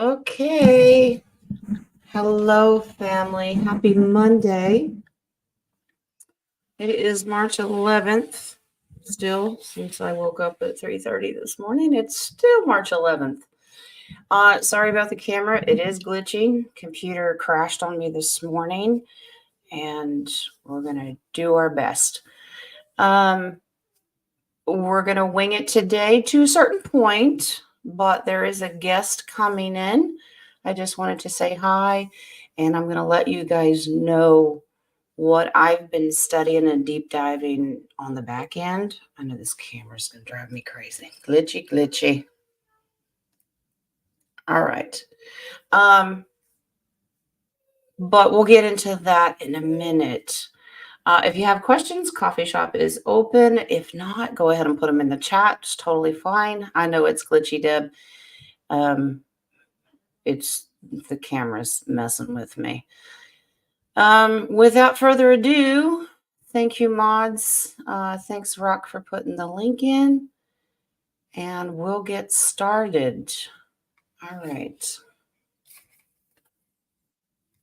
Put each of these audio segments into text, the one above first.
Okay. Hello, family. Happy Monday. It is March 11th. Still, since I woke up at 3:30 this morning, it's still March 11th. Sorry about the camera. It is glitching. Computer crashed on me this morning, and we're going to do our best. We're going to wing it today to a certain point, but there is a guest coming in. I just wanted to say hi, and I'm going to let you guys know what I've been studying and deep diving on the back end. I know this camera's going to drive me crazy. Glitchy, glitchy. All right. But we'll get into that in a minute. If you have questions, coffee shop is open. If not, go ahead and put them in the chat. It's totally fine. I know it's glitchy, Deb. It's the camera's messing with me. Without further ado, thank you, mods. Thanks, Rock, for putting the link in. And we'll get started. All right.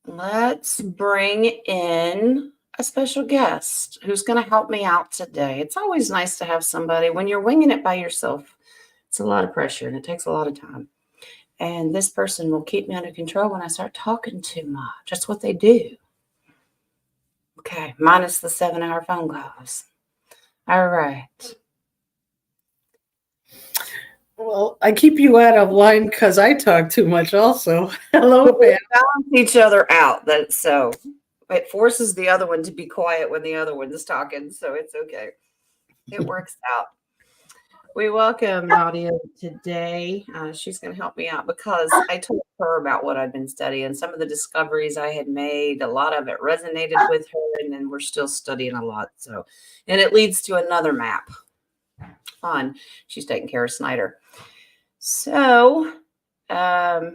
Let's bring in a special guest who's going to help me out today. It's always nice to have somebody. When you're winging it by yourself, it's a lot of pressure and it takes a lot of time. And this person will keep me under control when I start talking too much. That's what they do. Okay, minus the 7-hour phone calls. All right. Well, I keep you out of line because I talk too much also. Hello, we balance each other out. So it forces the other one to be quiet when the other one's talking, so it's okay. It works out. We welcome Nadia today. She's going to help me out because I told her about what I'd been studying, some of the discoveries I had made. A lot of it resonated with her, and then we're still studying a lot. So, and it leads to another map. Fun. She's taking care of Snyder. So, yeah,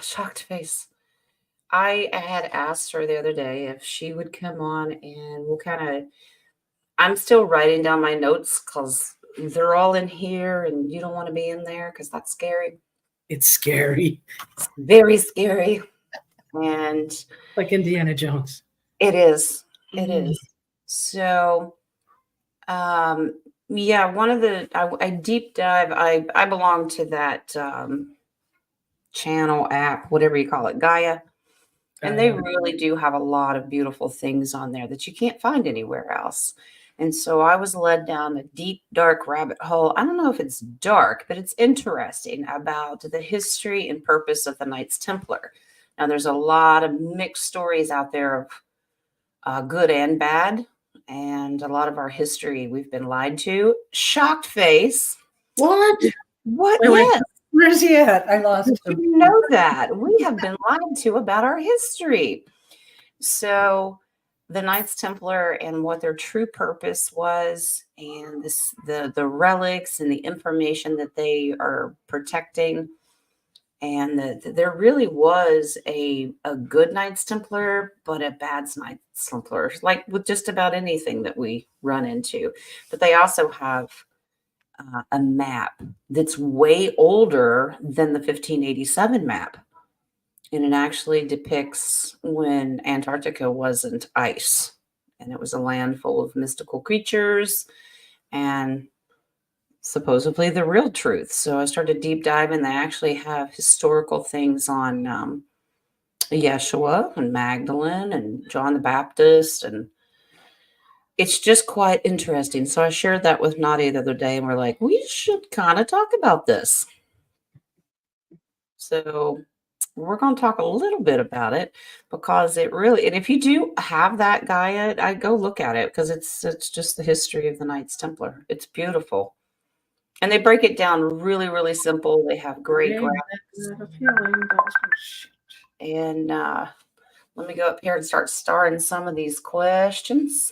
shocked face. I had asked her the other day if she would come on and we'll I'm still writing down my notes because they're all in here and you don't want to be in there because that's scary. It's scary. It's very scary. And like Indiana Jones. It is. It is. So, yeah, one of I deep dive, I belong to that channel app, whatever you call it, Gaia. And they really do have a lot of beautiful things on there that you can't find anywhere else. And so I was led down a deep, dark rabbit hole. I don't know if it's dark, but it's interesting about the history and purpose of the Knights Templar. Now, there's a lot of mixed stories out there of good and bad. And a lot of our history we've been lied to. Shocked face. What? What? Yes. Where's he at? I lost him. You know that. We have been lied to about our history. So the Knights Templar and what their true purpose was, and the relics and the information that they are protecting, and there really was a good Knights Templar, but a bad Knights Templar, like with just about anything that we run into. But they also have a map that's way older than the 1587 map. And it actually depicts when Antarctica wasn't ice. And it was a land full of mystical creatures and supposedly the real truth. So I started deep diving. They actually have historical things on Yeshua and Magdalene and John the Baptist. And it's just quite interesting. So I shared that with Nadia the other day, and we're like, we should kind of talk about this. So we're going to talk a little bit about it because it really, and if you do have that Gaia, I go look at it because it's just the history of the Knights Templar. It's beautiful. And they break it down really, really simple. They have great graphics. And let me go up here and start starring some of these questions.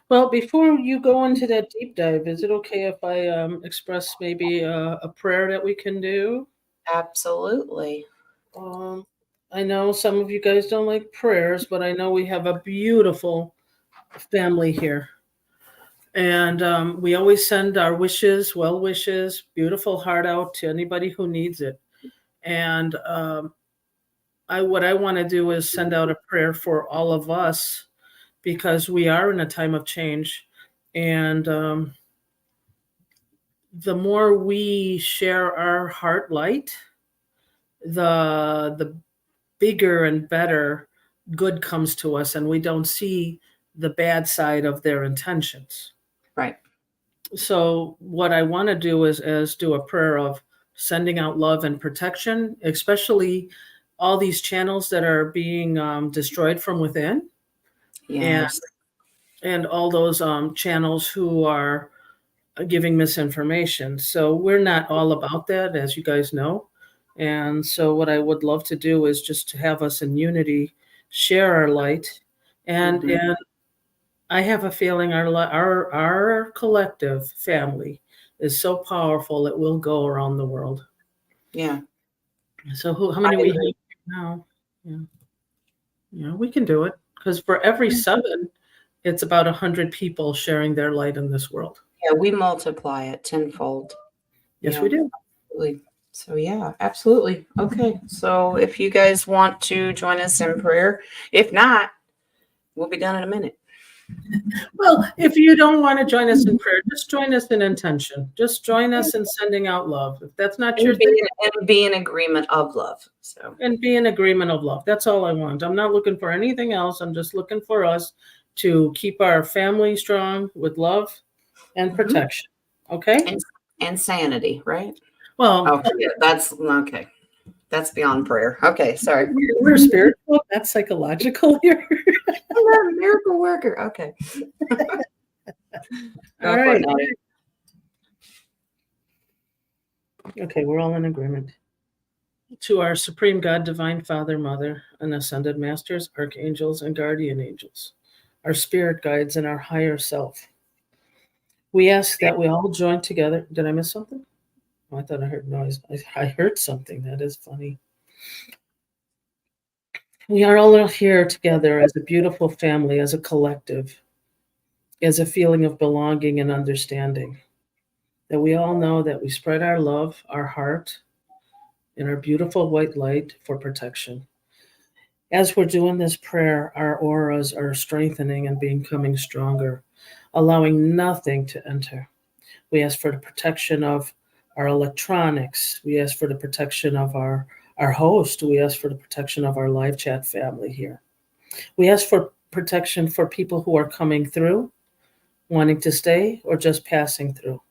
Well, before you go into that deep dive, is it okay if I express maybe a prayer that we can do? Absolutely. I know some of you guys don't like prayers, but I know we have a beautiful family here. And we always send our wishes, well wishes, beautiful heart out to anybody who needs it. And what I want to do is send out a prayer for all of us because we are in a time of change. And the more we share our heart light, the bigger and better good comes to us, and we don't see the bad side of their intentions. Right. So what I want to do is do a prayer of sending out love and protection, especially all these channels that are being destroyed from within, Yes. and all those channels who are giving misinformation. So we're not all about that, as you guys know. And so what I would love to do is just to have us in unity, share our light, and Mhm. and I have a feeling our collective family is so powerful it will go around the world. Yeah. So how I many we have agree. now? Yeah, yeah, we can do it because for every 7, it's about 100 people sharing their light in this world. Yeah, we multiply it tenfold. Yes, we Yeah, do. absolutely. So yeah, absolutely. Okay. So if you guys want to join us in prayer, if not, we'll be done in a minute. Well, if you don't want to join us in prayer, just join us in intention. Just join us in sending out love. If that's not your thing, And be in agreement of love. So and be in agreement of love. That's all I want. I'm not looking for anything else. I'm just looking for us to keep our family strong with love and mhm. protection. Okay? and and sanity, right? Well, Okay, that's okay. That's beyond prayer. Okay, sorry. we're spiritual, not psychological here. I'm a miracle worker. Okay. All Go for it, right. Natty. Okay, we're all in agreement. To our Supreme God, Divine Father, Mother, and Ascended Masters, Archangels, and Guardian Angels, our spirit guides, and our higher self. We ask that we all join together. Did I miss something? Oh, I thought I heard noise. I heard something. That is funny. We are all here together as a beautiful family, as a collective, as a feeling of belonging and understanding. That we all know that we spread our love, our heart, and our beautiful white light for protection. As we're doing this prayer, our auras are strengthening and becoming stronger, allowing nothing to enter. We ask for the protection of our electronics. We ask for the protection of our host. We ask for the protection of our live chat family here. We ask for protection for people who are coming through, wanting to stay, or just passing through,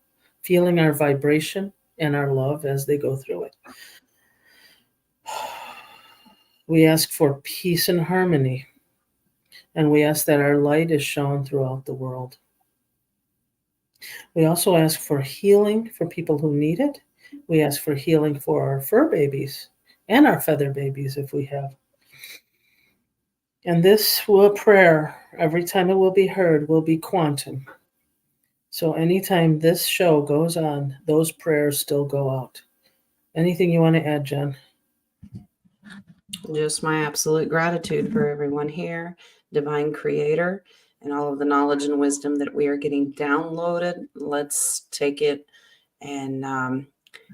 feeling our vibration and our love as they go through it. We ask for peace and harmony, and we ask that our light is shown throughout the world. We also ask for healing for people who need it. We ask for healing for our fur babies and our feather babies if we have. And this prayer, every time it will be heard, will be quantum. So anytime this show goes on, those prayers still go out. Anything you want to add, Jen? Just my absolute gratitude for everyone here, divine creator, and all of the knowledge and wisdom that we are getting downloaded. Let's take it and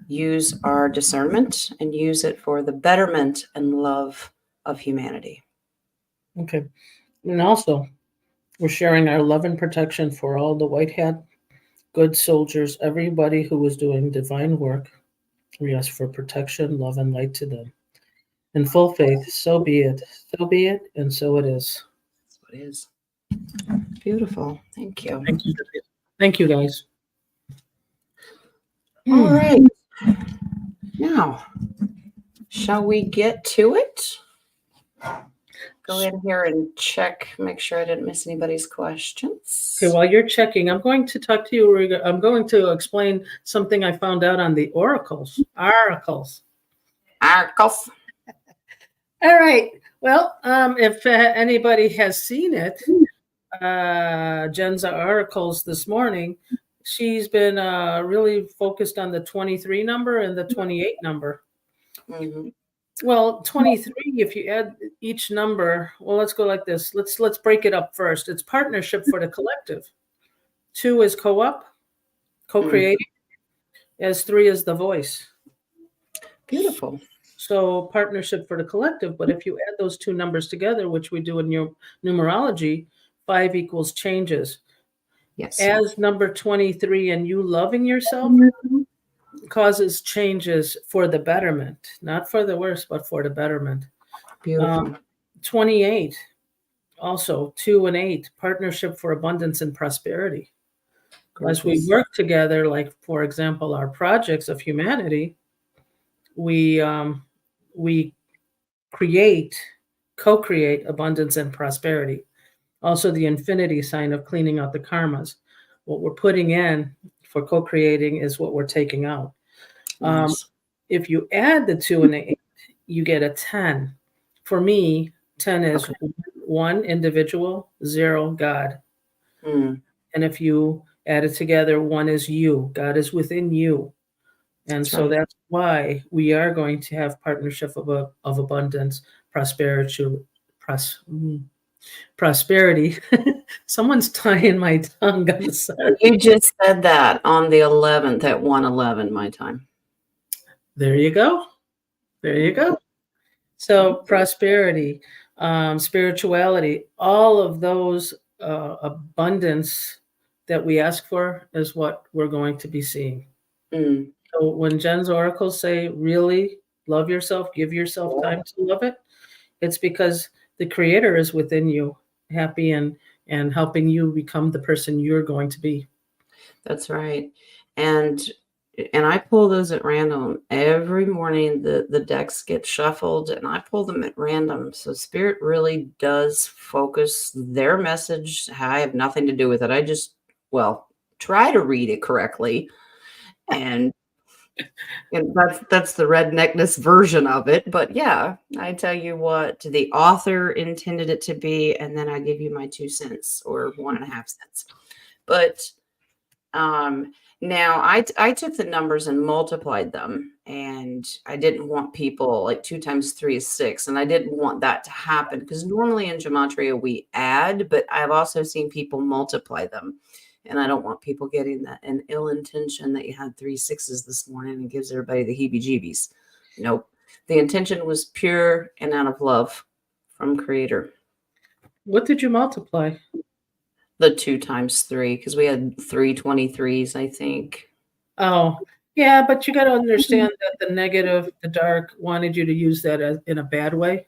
use our discernment and use it for the betterment and love of humanity. Okay. And also, we're sharing our love and protection for all the white hat, good soldiers, everybody who is doing divine work. We ask for protection, love, and light to them. In full faith, so be it. So be it, and so it is. That's what it is. Beautiful. Thank you. Thank you. Thank you, guys. All right. Now, shall we get to it? Go ahead here and check, make sure I didn't miss anybody's questions. Okay, while you're checking, I'm going to talk to you. I'm going to explain something I found out on the oracles. Oracles. Arcles. All right. Well, if anybody has seen it, Jen's oracles this morning, she's been really focused on the 23 number and the 28 number. Mm-hmm. Well, 23, if you add each number, well, let's go like this. Let's break it up first. It's partnership for the collective. 2 is co-op, co-creating, as 3 is the voice. Beautiful. So partnership for the collective, but if you add those 2 numbers together, which we do in your numerology, 5 equals changes. Yes. As number 23 and you loving yourself causes changes for the betterment, not for the worse, but for the betterment. Beautiful. 28, also 2 and 8, partnership for abundance and prosperity. As we work together, like for example, our projects of humanity, we co-create abundance and prosperity. Also, the infinity sign of cleaning out the karmas. What we're putting in for co-creating is what we're taking out. Nice. If you add the 2 and the 8, you get a 10. For me, 10 is 1 individual, 0 God. And if you add it together, 1 is you. God is within you. And so that's why we are going to have partnership of abundance, prosperity. Someone's tying my tongue. I'm sorry. You just said that on the 11th at 1:11 my time. There you go. There you go. So prosperity, spirituality, all of those abundance that we ask for is what we're going to be seeing. So when Jen's oracles say, really love yourself, give yourself time to love it, it's because the creator is within you, happy and helping you become the person you're going to be. That's right. And I pull those at random. Every morning the decks get shuffled and I pull them at random. So spirit really does focus their message. I have nothing to do with it. I just, try to read it correctly. And that's the redneckness version of it. But yeah, I tell you what the author intended it to be, and then I give you my 2 cents or 1.5 cents. But now I took the numbers and multiplied them, and I didn't want people like 2 times 3 is 6, and I didn't want that to happen because normally in gematria we add, but I've also seen people multiply them. And I don't want people getting an ill intention that you had 3 6s this morning and gives everybody the heebie-jeebies. Nope. The intention was pure and out of love from Creator. What did you multiply? The 2 times 3, because we had 3 23s, I think. Oh, yeah, but you got to understand that the negative, the dark, wanted you to use that in a bad way.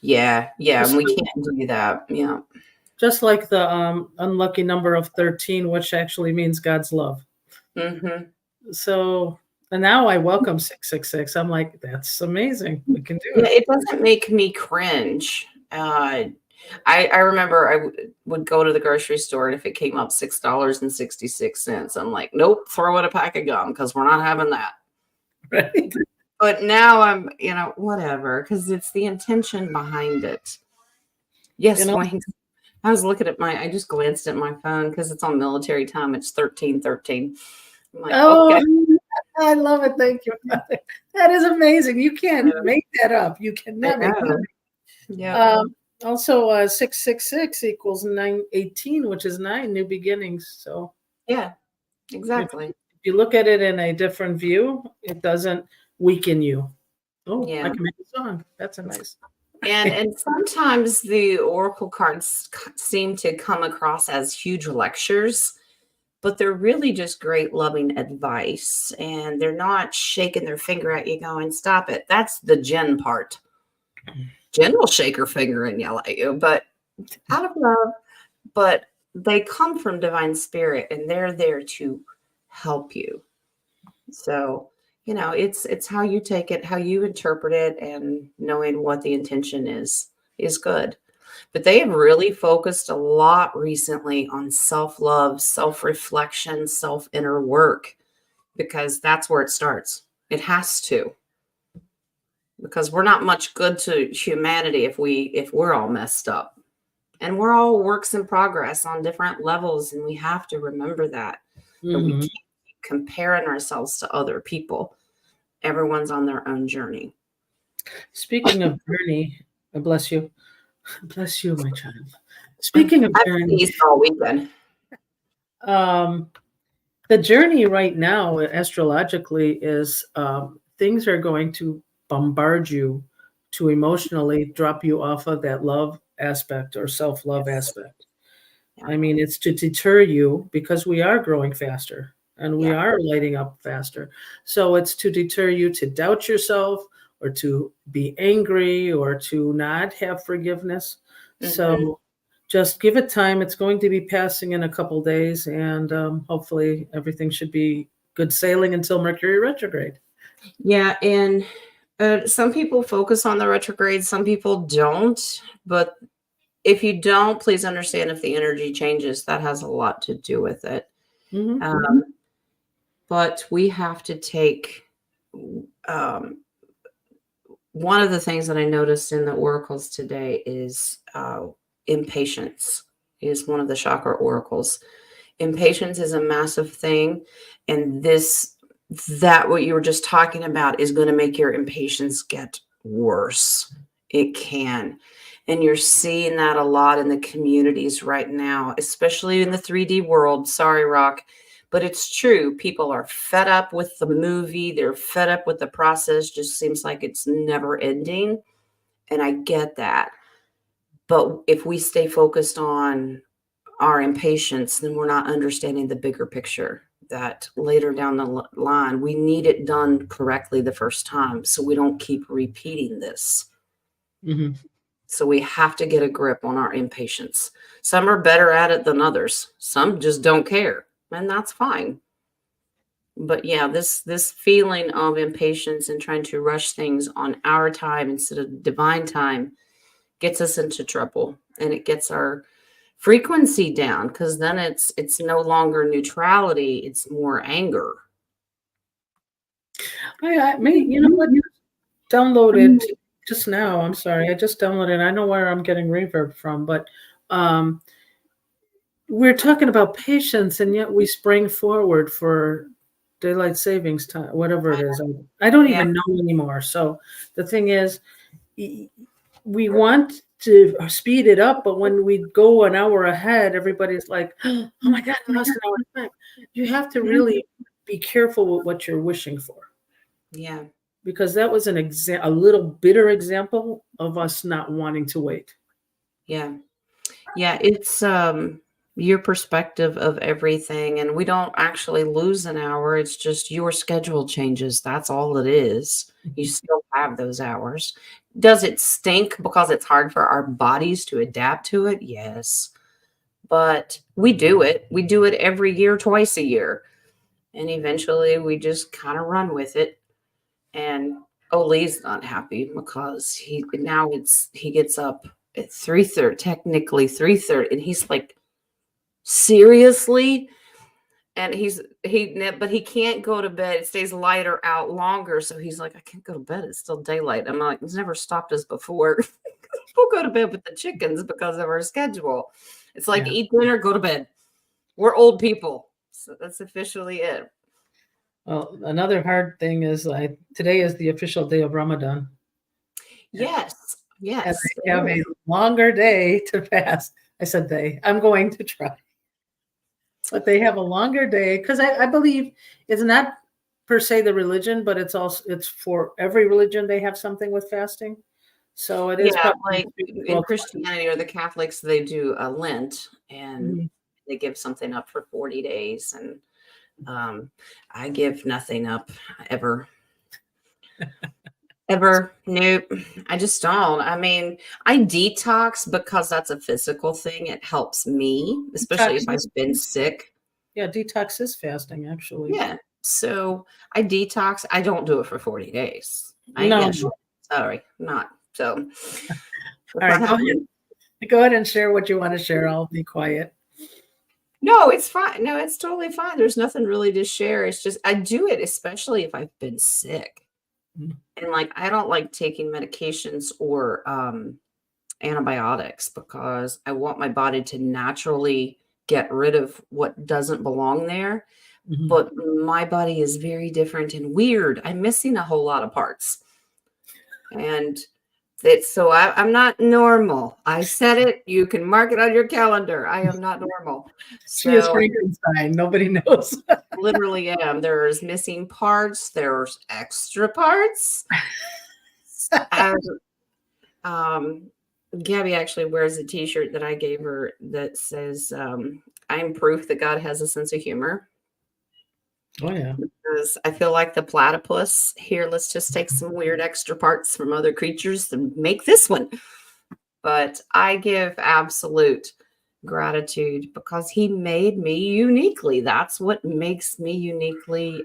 Yeah, and we can't do that. Yeah. Just like the unlucky number of 13, which actually means God's love. So, and now I welcome 666. I'm like, that's amazing. We can do it. It doesn't make me cringe. I remember I would go to the grocery store, and if it came up $6.66, I'm like, nope, throw in a pack of gum because we're not having that. Right. But now I'm, whatever, because it's the intention behind it. Yes, Wayne. I was looking at I just glanced at my phone because it's on military time. It's 13:13. I'm like, okay. I love it. Thank you. That is amazing. You can't make that up. You cannot make that up. Yeah. Also, 666 equals 918, which is 9 new beginnings. So yeah, exactly. If you look at it in a different view, it doesn't weaken you. Oh, yeah. I can make a song. That's a nice. And sometimes the oracle cards seem to come across as huge lectures, but they're really just great, loving advice. And they're not shaking their finger at you going, stop it. That's the Jen part. Jen will shake her finger and yell at you, but out of love. But they come from Divine Spirit, and they're there to help you. So, it's how you take it, how you interpret it, and knowing what the intention is good. But they have really focused a lot recently on self-love, self-reflection, self-inner work, because that's where it starts. It has to. Because we're not much good to humanity if we're all messed up. And we're all works in progress on different levels, and we have to remember that. That we can't keep comparing ourselves to other people. Everyone's on their own journey. Speaking of journey, bless you. Bless you, my child. Speaking of journey. All weekend. Um, the journey right now, astrologically, is things are going to bombard you to emotionally drop you off of that love aspect or self love Yes. aspect. Yeah. I mean, it's to deter you because we are growing faster and we Yeah. are lighting up faster. So it's to deter you to doubt yourself or to be angry or to not have forgiveness. Hmm. So just give it time. It's going to be passing in a couple days, and hopefully everything should be good sailing until Mercury retrograde. Yeah. And some people focus on the retrograde, some people don't. But if you don't, please understand if the energy changes, that has a lot to do with it. Hmm. But we have to take um, one of the things that I noticed in the oracles today is impatience is one of the chakra oracles. Impatience is a massive thing, and that what you were just talking about is going to make your impatience get worse. It can. And you're seeing that a lot in the communities right now, especially in the 3D world. Sorry, Rock, but it's true. People are fed up with the movie. They're fed up with the process. Just seems like it's never ending. And I get that. But if we stay focused on our impatience, then we're not understanding the bigger picture that later down the line, we need it done correctly the first time so we don't keep repeating this. Hmm. So we have to get a grip on our impatience. Some are better at it than others. Some just don't care, and that's fine. But yeah, this feeling of impatience and trying to rush things on our time instead of divine time gets us into trouble, and it gets our frequency down because then it's no longer neutrality, it's more anger. You know what? Downloaded just now. I'm sorry, I just downloaded. I know where I'm getting reverb from, but um, we're talking about patience, and yet we spring forward for daylight savings time, whatever it is. I don't Yeah, even know anymore. So the thing is, y- we want to speed it up, but when we go an hour ahead, everybody's like, "Oh my God, I lost an hour of time." You have to really be careful with what you're wishing for, yeah, because that was a little bitter example of us not wanting to wait. yeah. Yeah, it's your perspective of everything, and we don't actually lose an hour. It's just your schedule changes. That's all it is. You still have those hours. Does it stink because it's hard for our bodies to adapt to it? Yes. But we do it. We do it every year, twice a year. And eventually we just kind of run with it. And Ole's not happy because he gets up at 3:30, technically 3:30, and he's like, seriously? And but he can't go to bed. It stays lighter out longer. So he's like, I can't go to bed. It's still daylight. I'm like, it's never stopped us before. We'll go to bed with the chickens because of our schedule. It's like Yeah. eat dinner, go to bed. We're old people. So that's officially it. Well, another hard thing is today is the official day of Ramadan, Yes. and Yes. I have a longer day to fast. I said they. I'm going to try, but they have a longer day because I believe it's not per se the religion, but it's for every religion they have something with fasting. So it is Yeah, probably like in well. Christianity or the Catholics, they do a Lent and Mhm. they give something up for 40 days. And I give nothing up ever. Ever. Nope. I just don't. I mean, I detox because that's a physical thing. It helps me, especially Detox if I've is been sick. Yeah, detox is fasting actually. Yeah. So I detox. I don't do it for 40 days. I ain't No, getting no. short. Sorry, not. So All that's not right, go happening. ahead. Go ahead and share what you want to share. I'll be quiet. No, it's fine. No, it's totally fine. There's nothing really to share. It's just I do it especially if I've been sick. Mm. And like I don't like taking medications or antibiotics because I want my body to naturally get rid of what doesn't belong there. Mhm. But my body is very different and weird. I'm missing a whole lot of parts. And I'm not normal. I said it. You can mark it on your calendar. I am not normal. She is So Frankenstein. Nobody knows. literally am. There's missing parts. There's extra parts. And, um, Gabby actually wears a T-shirt that I gave her that says, "I'm proof that God has a sense of humor." Oh yeah. Because I feel like the platypus here. Let's just take some weird extra parts from other creatures to make this one. But I give absolute gratitude because he made me uniquely. That's what makes me uniquely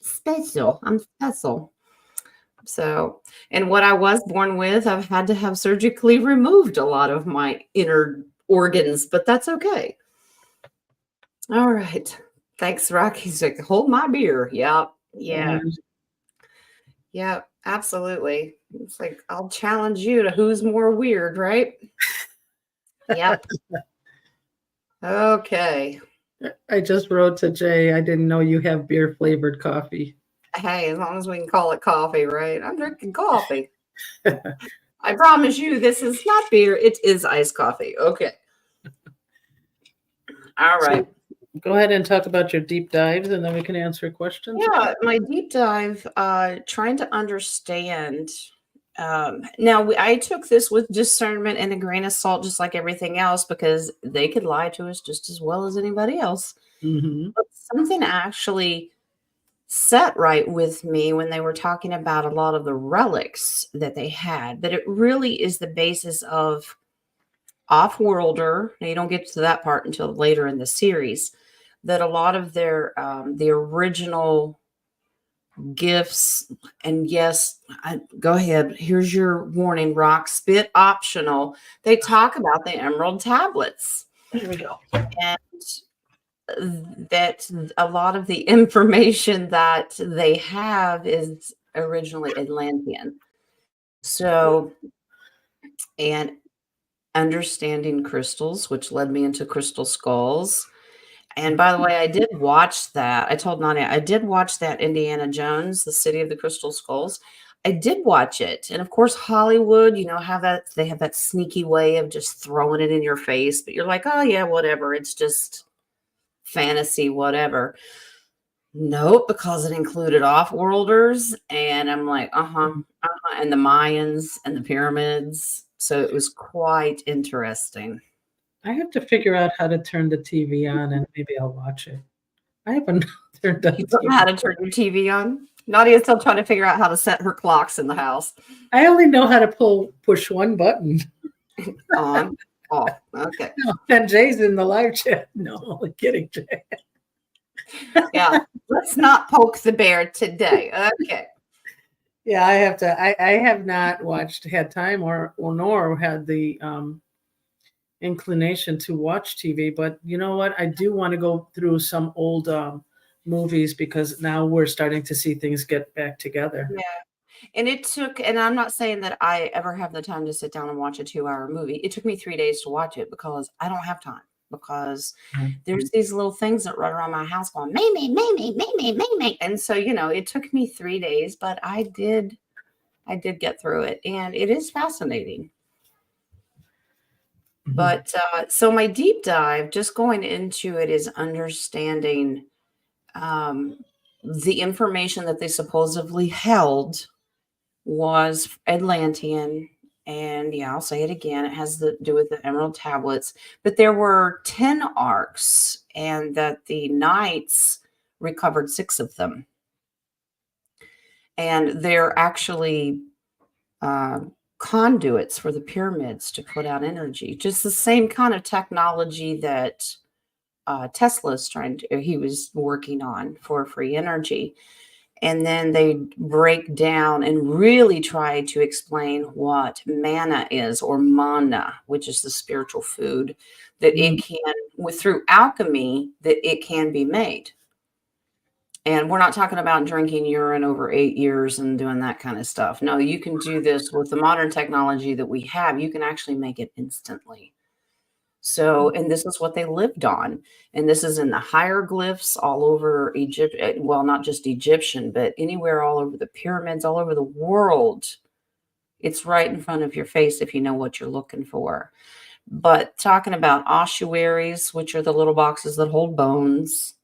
special. I'm special. So, and what I was born with, I've had to have surgically removed a lot of my inner organs, but that's okay. All right. Thanks, Rocky's like, hold my beer. Yep. Yeah. Yeah, absolutely. It's like, I'll challenge you to who's more weird, right? Yep. Okay. I just wrote to Jay, I didn't know you have beer flavored coffee. Hey, as long as we can call it coffee, right? I'm drinking coffee. I promise you, this is not beer. It is iced coffee. Okay. All right. So go ahead and talk about your deep dives and then we can answer questions. Yeah, my deep dive, trying to understand. Now, I took this with discernment and a grain of salt, just like everything else, because they could lie to us just as well as anybody else. Mm-hmm. But something actually set right with me when they were talking about a lot of the relics that they had, that it really is the basis of off-worlder. Now, you don't get to that part until later in the series, that a lot of their the original gifts, and yes, go ahead, here's your warning, rock spit optional. They talk about the emerald tablets. Here we go. And that a lot of the information that they have is originally Atlantean. So, and understanding crystals, which led me into crystal skulls. And by the way, I did watch that. I told Nadia I did watch that Indiana Jones, The City of the Crystal Skulls. I did watch it. And of course, Hollywood, how that they have that sneaky way of just throwing it in your face, but you're like, oh yeah, whatever. It's just fantasy, whatever. Nope, because it included off-worlders, and I'm like, and the Mayans and the pyramids. So it was quite interesting. I have to figure out how to turn the TV on and maybe I'll watch it. I haven't turned the You don't know how to turn your TV on? Nadia's still trying to figure out how to set her clocks in the house. I only know how to push one button. On, off. Okay. No, and Jay's in the live chat. No, only kidding, Jay. Yeah. Let's not poke the bear today. Okay. Yeah, I have to. I have not had time or nor had the inclination to watch TV. But you know what? I do want to go through some old movies because now we're starting to see things get back together. Yeah. And it took, and I'm not saying that I ever have the time to sit down and watch a 2-hour movie. It took me 3 days to watch it because I don't have time. Because there's these little things that run around my house going, me, me, me, me, me, me, me, me. And so, it took me 3 days, but I did get through it. And it is fascinating. Mm-hmm. But so my deep dive, just going into it, is understanding the information that they supposedly held was Atlantean. And yeah, I'll say it again. It has to do with the emerald tablets. But there were 10 arcs, and that the knights recovered 6 of them. And they're actually conduits for the pyramids to put out energy. Just the same kind of technology that he was working on for free energy. And then they break down and really try to explain what mana is, or mana, which is the spiritual food that it can, through alchemy, that it can be made. And we're not talking about drinking urine over 8 years and doing that kind of stuff. No, you can do this with the modern technology that we have. You can actually make it instantly. So, and this is what they lived on. And this is in the hieroglyphs all over Egypt. Well, not just Egyptian, but anywhere all over the pyramids, all over the world. It's right in front of your face if you know what you're looking for. But talking about ossuaries, which are the little boxes that hold bones,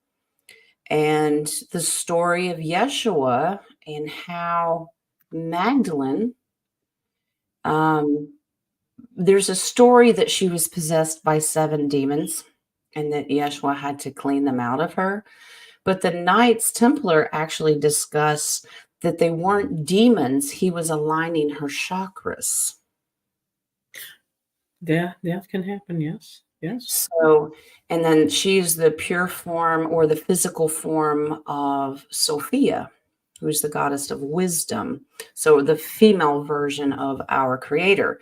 and the story of Yeshua and how Magdalene, um, there's a story that she was possessed by 7 demons and that Yeshua had to clean them out of her. But the Knights Templar actually discuss that they weren't demons, he was aligning her chakras. Yeah, that can happen. Yes, yes. So, and then she's the pure form or the physical form of Sophia, who's the goddess of wisdom. So, the female version of our creator.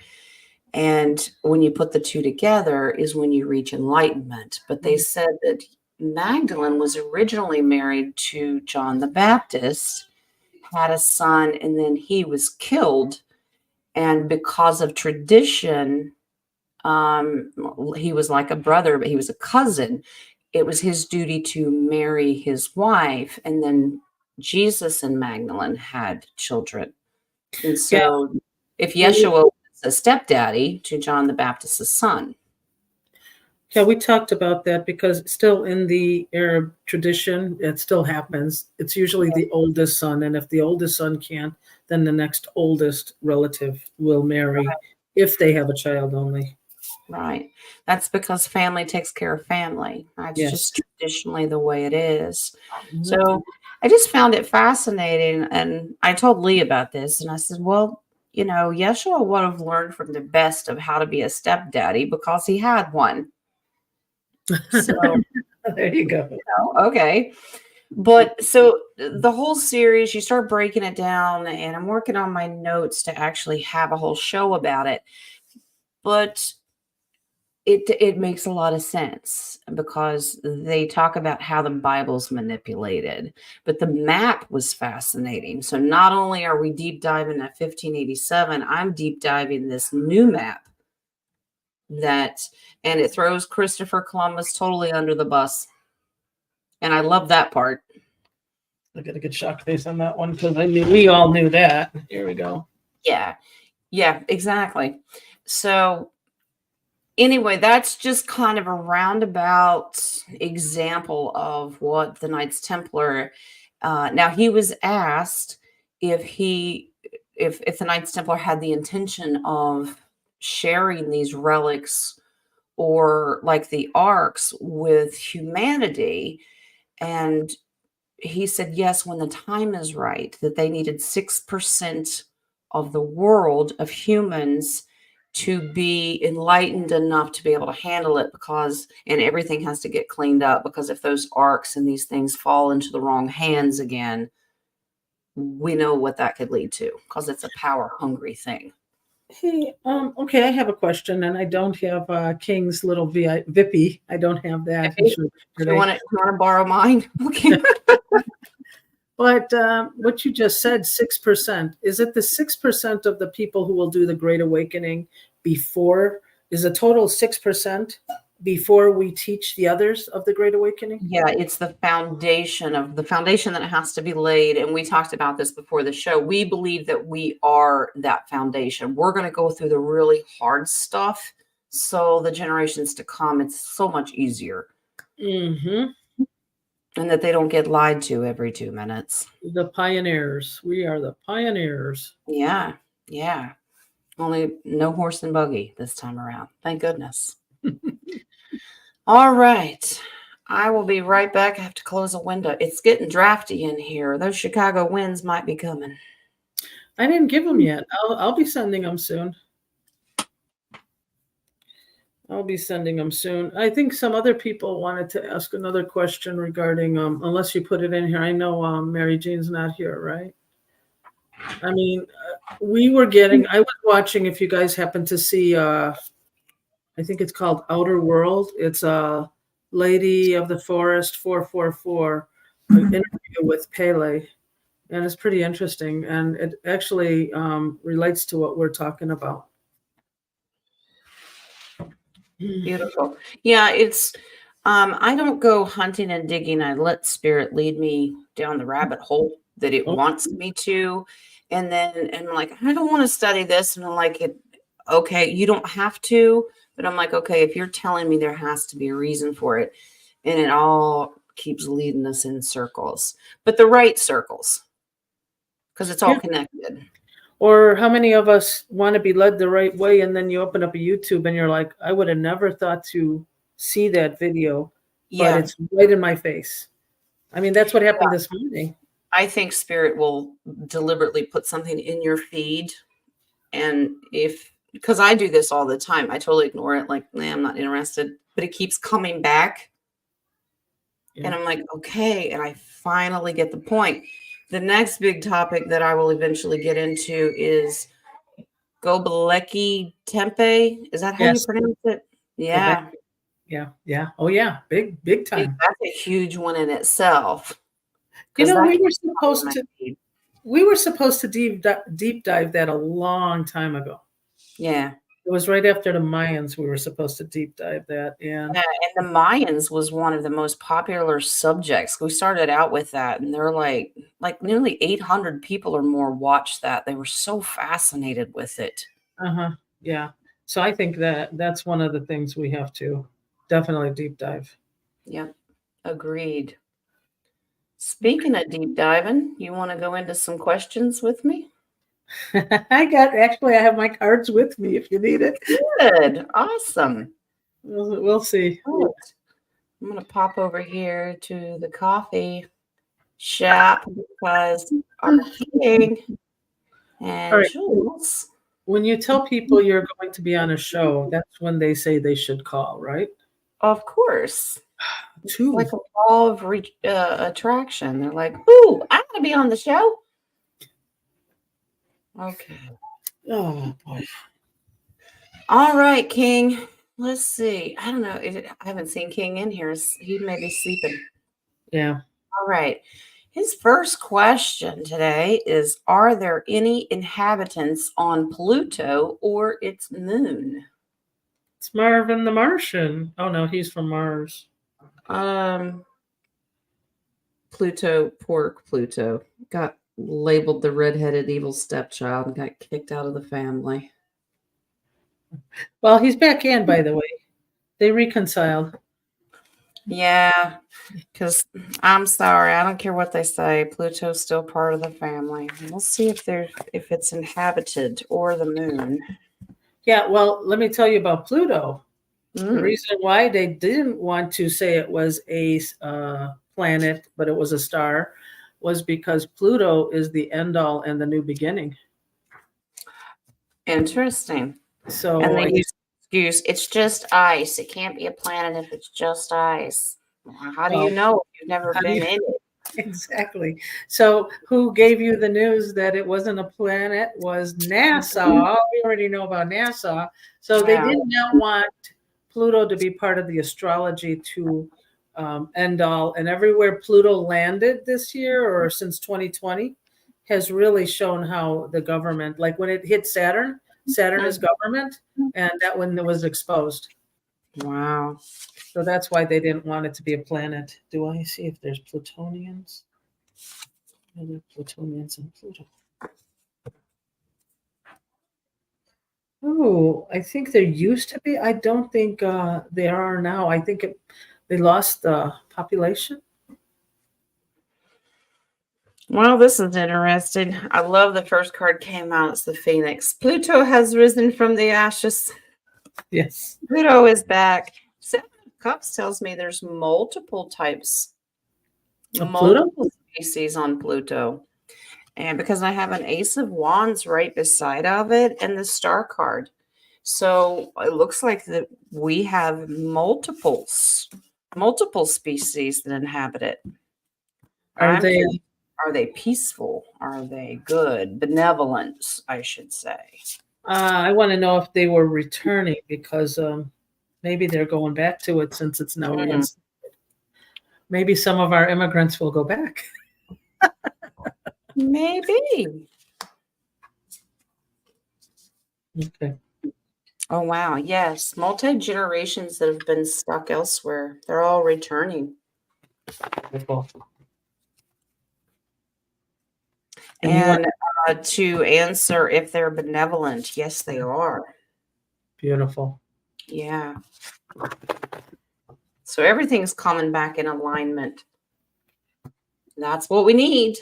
And when you put the two together is when you reach enlightenment. But they said that Magdalene was originally married to John the Baptist, had a son, and then he was killed. And because of tradition, um, he was like a brother, but he was a cousin. It was his duty to marry his wife. And then Jesus and Magdalene had children. And Yeah, so if we Yeshua was a stepdaddy to John the Baptist's son. yeah, we talked about that because still in the Arab tradition, it still happens. It's usually the oldest son, and if the oldest son can't, then the next oldest relative will marry if they have a child only. Right. That's because family takes care of family. That's Yes. just traditionally the way it is. Mhm. So I just found it fascinating. And I told Lee about this and I said, well, Yeshua would have learned from the best of how to be a stepdaddy because he had one. So, There you go. okay. But so the whole series, you start breaking it down, and I'm working on my notes to actually have a whole show about it. But it makes a lot of sense because they talk about how the Bible's manipulated, but the map was fascinating. So not only are we deep diving at 1587, I'm deep diving this new map and it throws Christopher Columbus totally under the bus. And I love that part. I got a good shock face on that one because we all knew that. Here we go. Yeah. Yeah, exactly. So anyway, that's just kind of a roundabout example of what the Knights Templar. Now he was asked if the Knights Templar had the intention of sharing these relics or like the arcs with humanity, and he said yes when the time is right. That they needed 6% of the world of humans to be enlightened enough to be able to handle it and everything has to get cleaned up because if those arcs and these things fall into the wrong hands again, we know what that could lead to because it's a power hungry thing. Hey, okay, I have a question, and I don't have King's little Vippy. I don't have that. He If showed you want today. to borrow mine, okay. But what you just said, 6%, is it the 6% of the people who will do the Great Awakening before? Is a total 6% before we teach the others of the Great Awakening? Yeah, it's the foundation that has to be laid. And we talked about this before the show. We believe that we are that foundation. We're going to go through the really hard stuff. So the generations to come, it's so much easier. Mm-hmm. And that they don't get lied to every 2 minutes. The pioneers. We are the pioneers. Yeah. Yeah. Only no horse and buggy this time around. Thank goodness. All right. I will be right back. I have to close a window. It's getting drafty in here. Those Chicago winds might be coming. I didn't give them yet. I'll be sending them soon. I'll be sending them soon. I think some other people wanted to ask another question regarding, unless you put it in here. I know Mary Jean's not here, right? I mean, I was watching, if you guys happen to see, I think it's called Outer World. It's a Lady of the Forest 444, an interview with Pele. And it's pretty interesting. And it actually relates to what we're talking about. Beautiful. Yeah, it's I don't go hunting and digging. I let spirit lead me down the rabbit hole that it Oh, wants me to. And then I'm like, I don't want to study this. And I'm like, okay, you don't have to. But I'm like, okay, if you're telling me there has to be a reason for it. And it all keeps leading us in circles, but the right circles, because it's all yeah. connected. Or how many of us want to be led the right way, and then you open up a YouTube and you're like, I would have never thought to see that video, but Yeah. it's right in my face. I mean, that's what happened this morning. I think spirit will deliberately put something in your feed. And because I do this all the time, I totally ignore it. Like, nah, I'm not interested, but it keeps coming back. Yeah. And I'm like, okay. And I finally get the point. The next big topic that I will eventually get into is Gobeleki Tempe. Is that how you Yes. pronounce it? Go back. Yeah. Yeah. Yeah. Oh yeah. Big time. That's a huge one in itself. You Because know, that we keeps were coming in supposed my to feed. deep dive that a long time ago. Yeah. It was right after the Mayans we were supposed to deep dive that. And Yeah, and the Mayans was one of the most popular subjects. We started out with that, and they're like nearly 800 people or more watched that. They were so fascinated with it. uh-huh. Yeah. So I think that that's one of the things we have to definitely deep dive. Yep, agreed. Speaking of deep diving, you want to go into some questions with me? I have my cards with me if you need it. Good, awesome. We'll see. Good. I'm gonna pop over here to the coffee shop because our king All and right. Jules. When you tell people you're going to be on a show, that's when they say they should call, right? Of course. It's Two. like a law of attraction. They're like, "Ooh, I'm gonna be on the show." Okay. Oh boy. All right, King. Let's see. I don't know. I haven't seen King in here. He may be sleeping. Yeah. All right. His first question today is: are there any inhabitants on Pluto or its moon? It's Marvin the Martian. Oh no, he's from Mars. Um, Pluto, poor Pluto, got labeled the redheaded evil stepchild and got kicked out of the family. Well, he's back in, by the way. They reconciled. Yeah, because I'm sorry, I don't care what they say. Pluto's still part of the family. We'll see if it's inhabited or the moon. Yeah, well, let me tell you about Pluto. The Mm, reason why they didn't want to say it was a planet, but it was a star, was because Pluto is the end all and the new beginning. interesting. And So they use excuse, it's just ice. It can't be a planet if it's just ice. Well, how do you well, know if you've never how do been you in it? exactly? So who gave you the news that it wasn't a planet was NASA. We already know about NASA. So they Yeah. did not want Pluto to be part of the astrology to end all. And everywhere Pluto landed this year or since 2020 has really shown how the government, like when it hit Saturn, Saturn is Mm, government, and that one was exposed. wow. So that's why they didn't want it to be a planet. Do I see if there's Plutonians? Are there Plutonians in Pluto? Oh, I think there used to be. I don't think there are now. I think they lost the population. Well, this is interesting. I love the first card came out. It's the Phoenix. Pluto has risen from the ashes. Yes. Pluto is back. Seven of Cups tells me there's multiple types, Of Pluto? multiple species on Pluto. And because I have an Ace of Wands right beside of it and the Star card. So it looks like that we have multiple species that inhabit it. Are I'm they? curious. Are they peaceful? Are they good? Benevolent, I should say. I want to know if they were returning because maybe they're going back to it since it's now Mm, reinstated. Maybe some of our immigrants will go back. maybe. Okay. Oh, wow. Yes. Multi generations that have been stuck elsewhere, they're all returning. Wonderful. And you want And to answer if they're benevolent, yes, they are. beautiful. Yeah. So everything's coming back in alignment. That's what we need.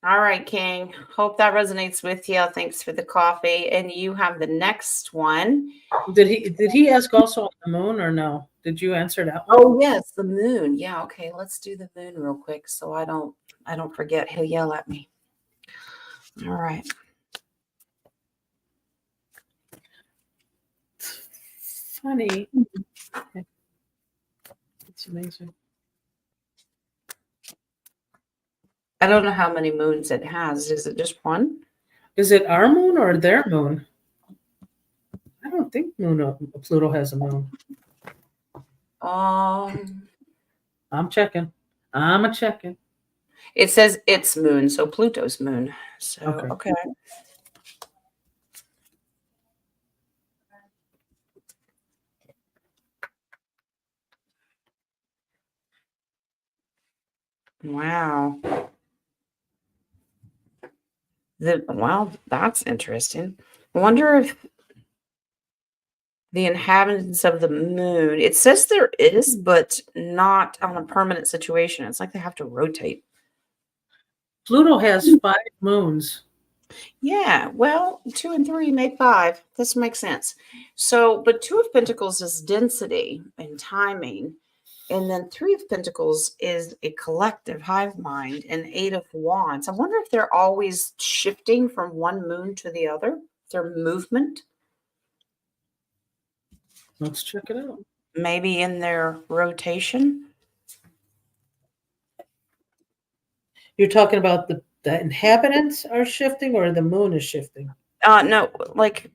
All right, King. Hope that resonates with you. Thanks for the coffee. And you have the next one. Did he ask also on the moon or no? Did you answer that one? Oh, yes, the moon. Yeah, okay. Let's do the moon real quick so I don't forget. He'll yell at me. All right. Funny. It's amazing. I don't know how many moons it has. Is it just one? Is it our moon or their moon? I don't think Pluto has a moon. I'm checking. I'm a checking. It says its moon, so Pluto's moon. So okay. Wow. Wow, that's interesting. I wonder if the inhabitants of the moon, it says there is, but not on a permanent situation. It's like they have to rotate. Pluto has 5 moons. Yeah, well, 2 and 3 make 5. This makes sense. So, but 2 of Pentacles is density and timing. And then 3 of Pentacles is a collective hive mind, and 8 of Wands. I wonder if they're always shifting from one moon to the other, their movement, Let's check it out. maybe in their rotation. You're talking about the inhabitants are shifting or the moon is shifting? No, like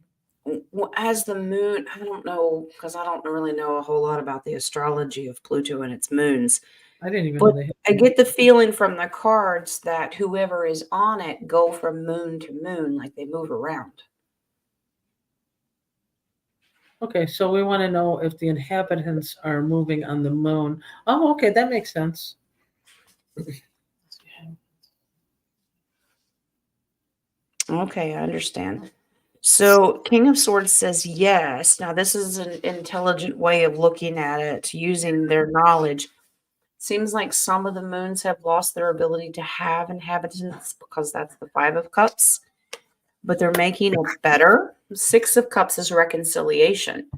as the moon, I don't know, because I don't really know a whole lot about the astrology of Pluto and its moons. I didn't even But know they had. I get the feeling from the cards that whoever is on it go from moon to moon, like they move around. Okay, so we want to know if the inhabitants are moving on the moon. Oh, okay, that makes sense. Okay, I understand. So King of Swords says yes. Now, this is an intelligent way of looking at it, using their knowledge. Seems like some of the moons have lost their ability to have inhabitants because that's the 5 of Cups, but they're making it better. 6 of Cups is reconciliation.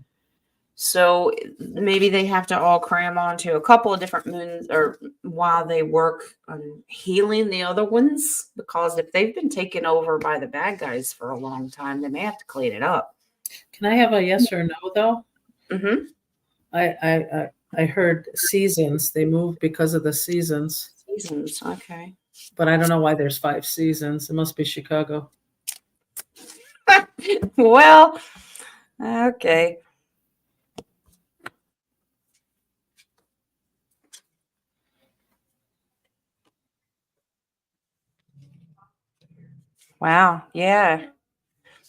So maybe they have to all cram onto a couple of different moons or while they work on healing the other ones, because if they've been taken over by the bad guys for a long time, they may have to clean it up. Can I have a yes or no though? Mm-hmm. I heard seasons. They move because of the seasons, Seasons, okay. but I don't know why there's 5 seasons. It must be Chicago. Well, okay. Wow, yeah,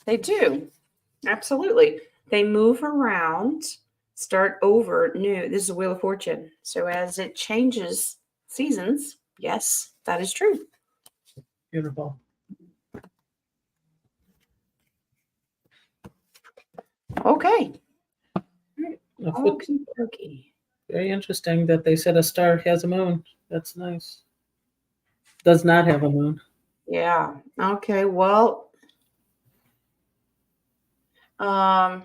they do. Absolutely. They move around, start over new. This is a Wheel of Fortune. So as it changes seasons, yes, that is true. Beautiful. Okay. Okay. Okay. Very interesting that they said a star has a moon. That's nice. Does not have a moon. Yeah. Okay. Well, it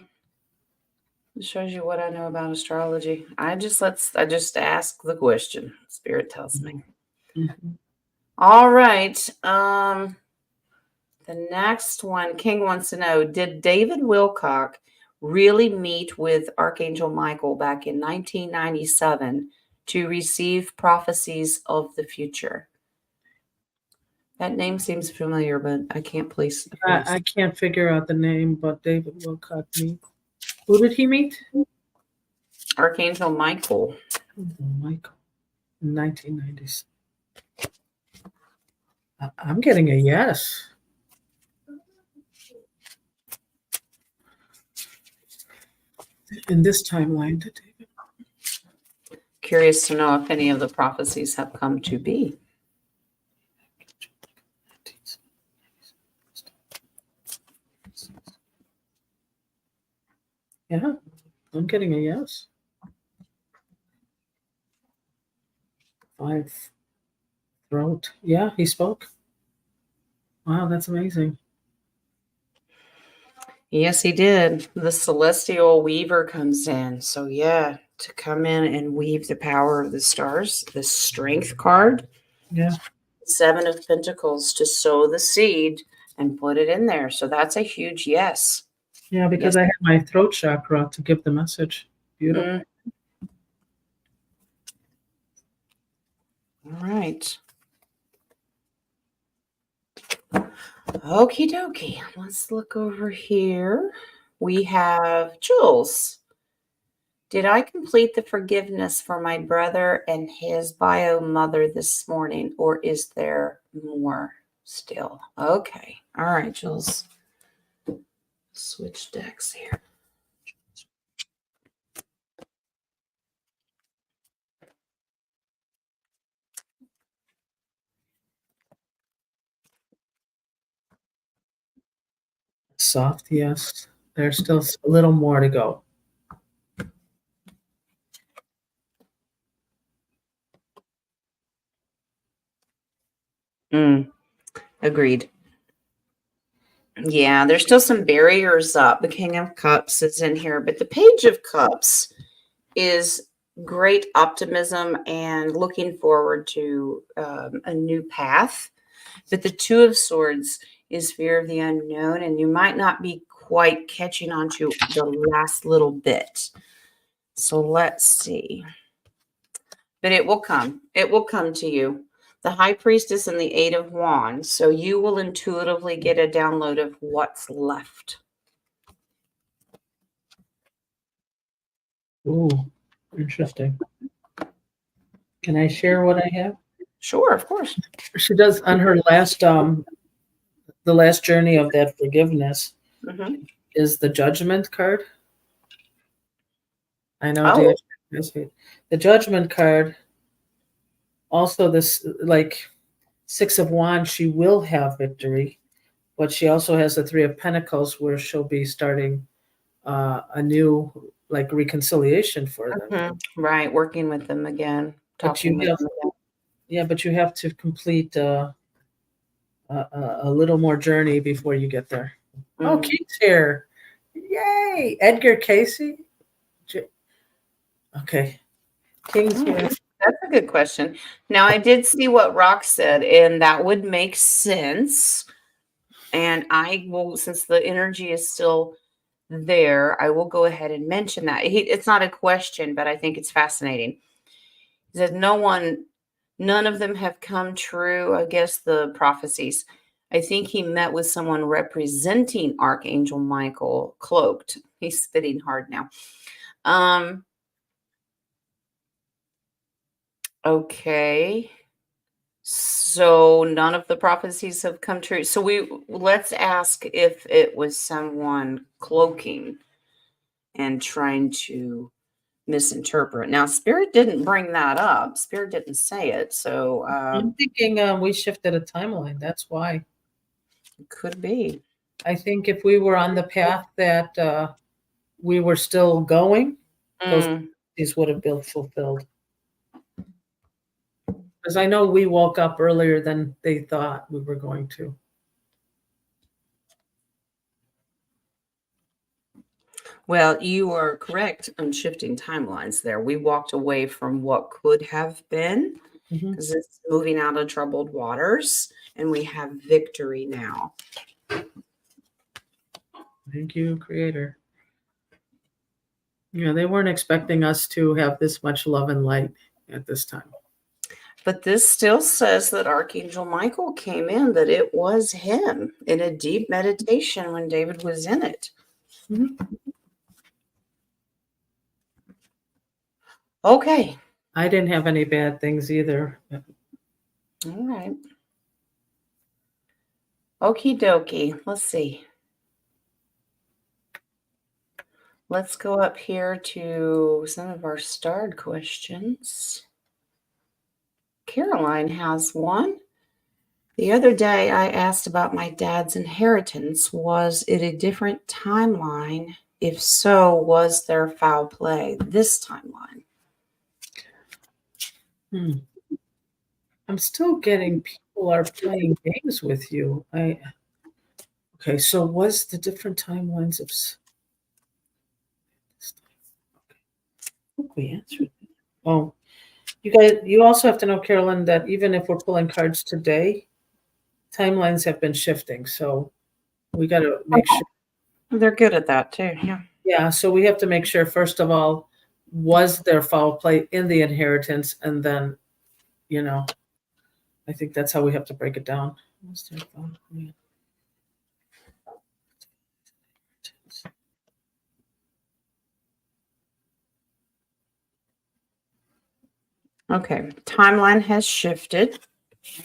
shows you what I know about astrology. I just ask the question. Spirit tells me. Mm-hmm. All right. The next one, King wants to know, did David Wilcock really meet with Archangel Michael back in 1997 to receive prophecies of the future? That name seems familiar, but I can't place. I can't figure out the name, but David Wilcock meet. Who did he meet? Archangel Michael. Michael, 1990s. I'm getting a yes. In this timeline to David. Curious to know if any of the prophecies have come to be. Yeah, I'm getting a yes. 5, throat. Yeah, he spoke. Wow, that's amazing. Yes, he did. The celestial weaver comes in. So, yeah, to come in and weave the power of the stars, the strength card, Yeah, 7 of Pentacles to sow the seed and put it in there. So, that's a huge yes. yeah, because Yes. I have my throat chakra to give the message. Beautiful. Mm. All right. Okie dokie. Let's look over here. We have Jules. Did I complete the forgiveness for my brother and his bio mother this morning, or is there more still? Okay. All right, Jules. Switch decks here. Soft yes. There's still a little more to go. Agreed. Yeah, there's still some barriers up. The King of Cups is in here, but the Page of Cups is great optimism and looking forward to a new path. But the Two of Swords is fear of the unknown, and you might not be quite catching on to the last little bit. So let's see. But it will come. It will come to you. The High Priestess and the Eight of Wands. So you will intuitively get a download of what's left. Ooh, interesting. Can I share what I have? Sure, of course. She does on her last the last journey of that forgiveness Mm-hmm. is the Judgment card. I know Oh. the Judgment card. Also, this like 6 of Wands, she will have victory, but she also has the 3 of Pentacles where she'll be starting a new like reconciliation for them. Mm-hmm. Right, working with them again, But talking with you have, them again. yeah, but you have to complete a little more journey before you get there. Oh, Mm. King's here! Yay, Edgar Casey. Okay, King's here. That's a good question. Now, I did see what Rock said, and that would make sense. And I will, since the energy is still there, I will go ahead and mention that. It's not a question, but I think it's fascinating. He said, none of them have come true. I guess the prophecies. I think he met with someone representing Archangel Michael, cloaked. He's spitting hard now. Okay. So none of the prophecies have come true. So let's ask if it was someone cloaking and trying to misinterpret. Now, Spirit didn't bring that up. Spirit didn't say it. So I'm thinking we shifted a timeline. That's why. it could be. I think if we were on the path that we were still going, those these would have been fulfilled. Because I know we woke up earlier than they thought we were going to. Well, you are correct on shifting timelines there. We walked away from what could have been because it's moving out of troubled waters, and we have victory now. Thank you, Creator. Yeah, they weren't expecting us to have this much love and light at this time. But this still says that Archangel Michael came in, that it was him in a deep meditation when David was in it. Okay. I didn't have any bad things either. All right. Okie dokie. Let's see. Let's go up here to some of our starred questions. Caroline has one. The other day I asked about my dad's inheritance. Was it a different timeline If so, was there foul play this timeline? I'm still getting people are playing games with you. Okay, so was the different timelines of I think we answered it. Oh, you also have to know, Carolyn, that even if we're pulling cards today, timelines have been shifting. So we got to make sure. They're good at that too. Yeah. Yeah, so we have to make sure, first of all, was there foul play in the inheritance? And then, I think that's how we have to break it down. Was there foul play? Okay. Timeline has shifted.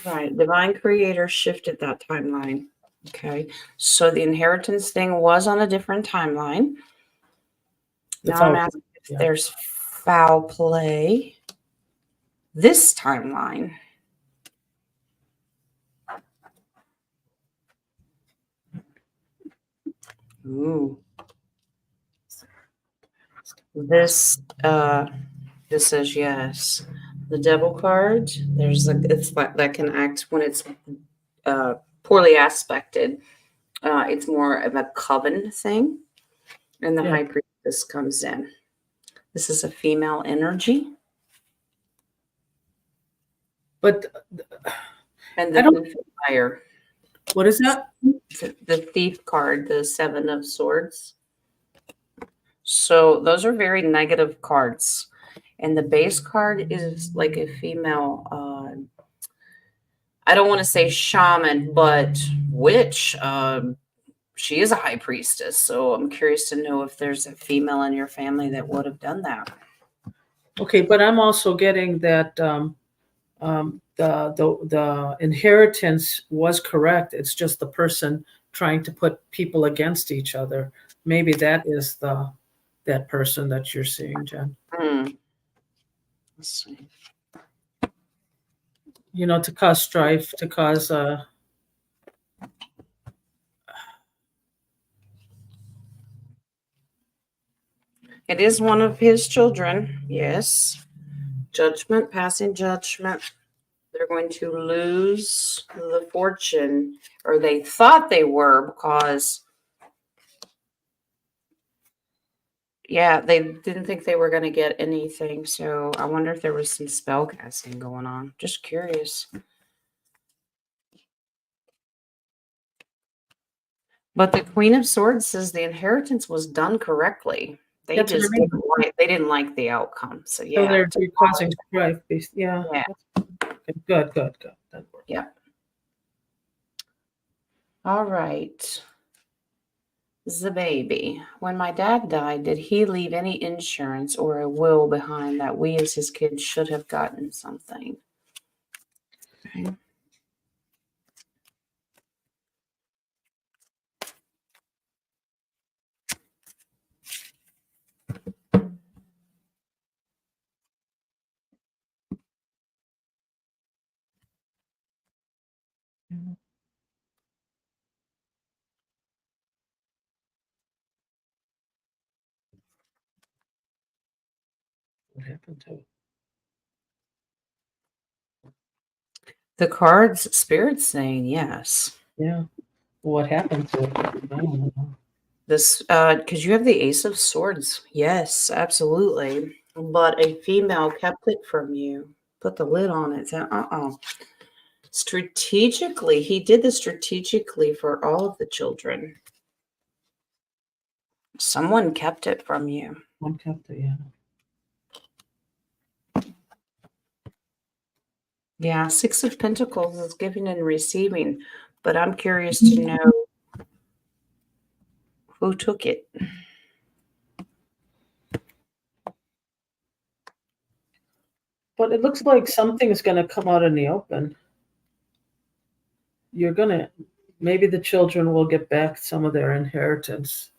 Right. Divine Creator shifted that timeline. Okay. So the inheritance thing was on a different timeline. Now I'm asking if there's foul play this timeline. Ooh. This says yes. The devil card, it's like that can act when it's poorly aspected. It's more of a coven thing, and the high priestess comes in. This is a female energy. But and the fire. What is that? The thief card, the 7 of Swords. So those are very negative cards. And the base card is like a female, I don't want to say shaman, but witch. She is a high priestess. So I'm curious to know if there's a female in your family that would have done that. Okay, but I'm also getting that the inheritance was correct. It's just the person trying to put people against each other. Maybe that is that person that you're seeing, Jen. Let's see. To cause strife, to cause It is one of his children, yes. Judgment, passing judgment. They're going to lose the fortune, or they thought they were, because they didn't think they were going to get anything. So I wonder if there was some spell casting going on. Just curious. But the Queen of Swords says the inheritance was done correctly. They just didn't like the outcome. So so they're causing strife. Yeah. Good. That works. Yeah. All right. The baby. When my dad died, did he leave any insurance or a will behind that we as his kids should have gotten something? Okay. What happened to it? The cards, Spirit's saying yes. Yeah. What happened to it? I don't know. This, because you have the Ace of Swords. Yes, absolutely. But a female kept it from you. Put the lid on it. Said, strategically, he did this strategically for all of the children. Someone kept it from you. One kept it, yeah. Yeah, 6 of Pentacles is giving and receiving, but I'm curious to know who took it. But it looks like something is going to come out in the open. Maybe the children will get back some of their inheritance.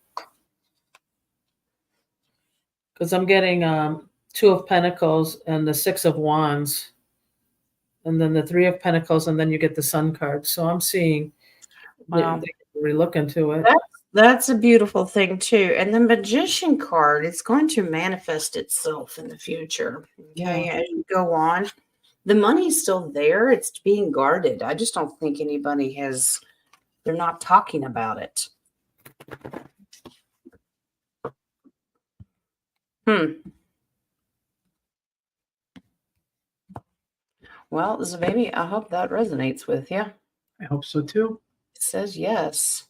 Because I'm getting 2 of Pentacles and the 6 of Wands. And then the 3 of Pentacles, and then you get the Sun card. So I'm seeing they really look into it. That's a beautiful thing too. And the magician card is going to manifest itself in the future. Yeah. Okay. As you go on, the money's still there. It's being guarded. I just don't think anybody has, they're not talking about it. Hmm. Well, so baby, I hope that resonates with you. I hope so too. It says yes.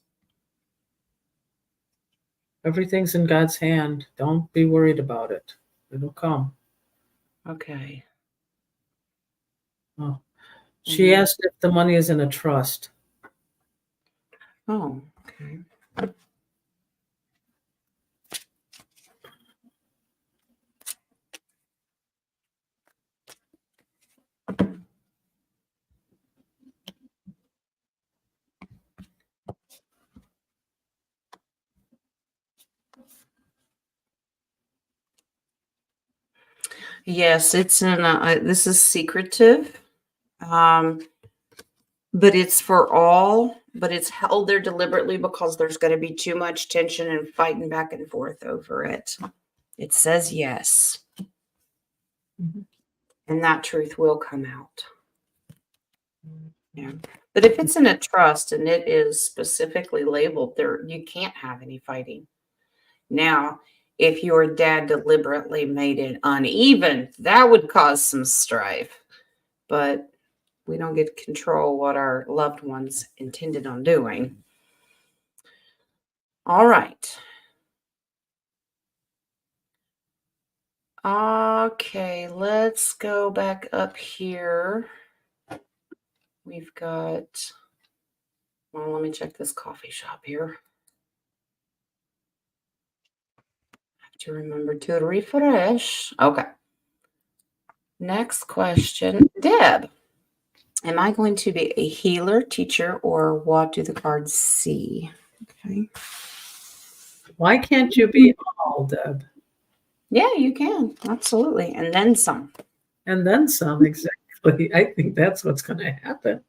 Everything's in God's hand. Don't be worried about it. It'll come. Okay. Oh. She Mhm. asked if the money is in a trust. Oh, okay. Yes, it's in a, this is secretive. Um, but it's for all, but it's held there deliberately because there's going to be too much tension and fighting back and forth over it. It says yes, Mhm. and that truth will come out. Yeah. But if it's in a trust and it is specifically labeled there, you can't have any fighting. Now, if your dad deliberately made it uneven, that would cause some strife. But we don't get to control what our loved ones intended on doing. All right. Okay, let's go back up here. We've got, well, let me check this coffee shop here. Have to remember to refresh. Okay. Next question. Deb, am I going to be a healer, teacher, or what do the cards see? Okay. Why can't you be all, Deb? Yeah, you can. Absolutely. And then some. And then some, exactly. I think that's what's going to happen.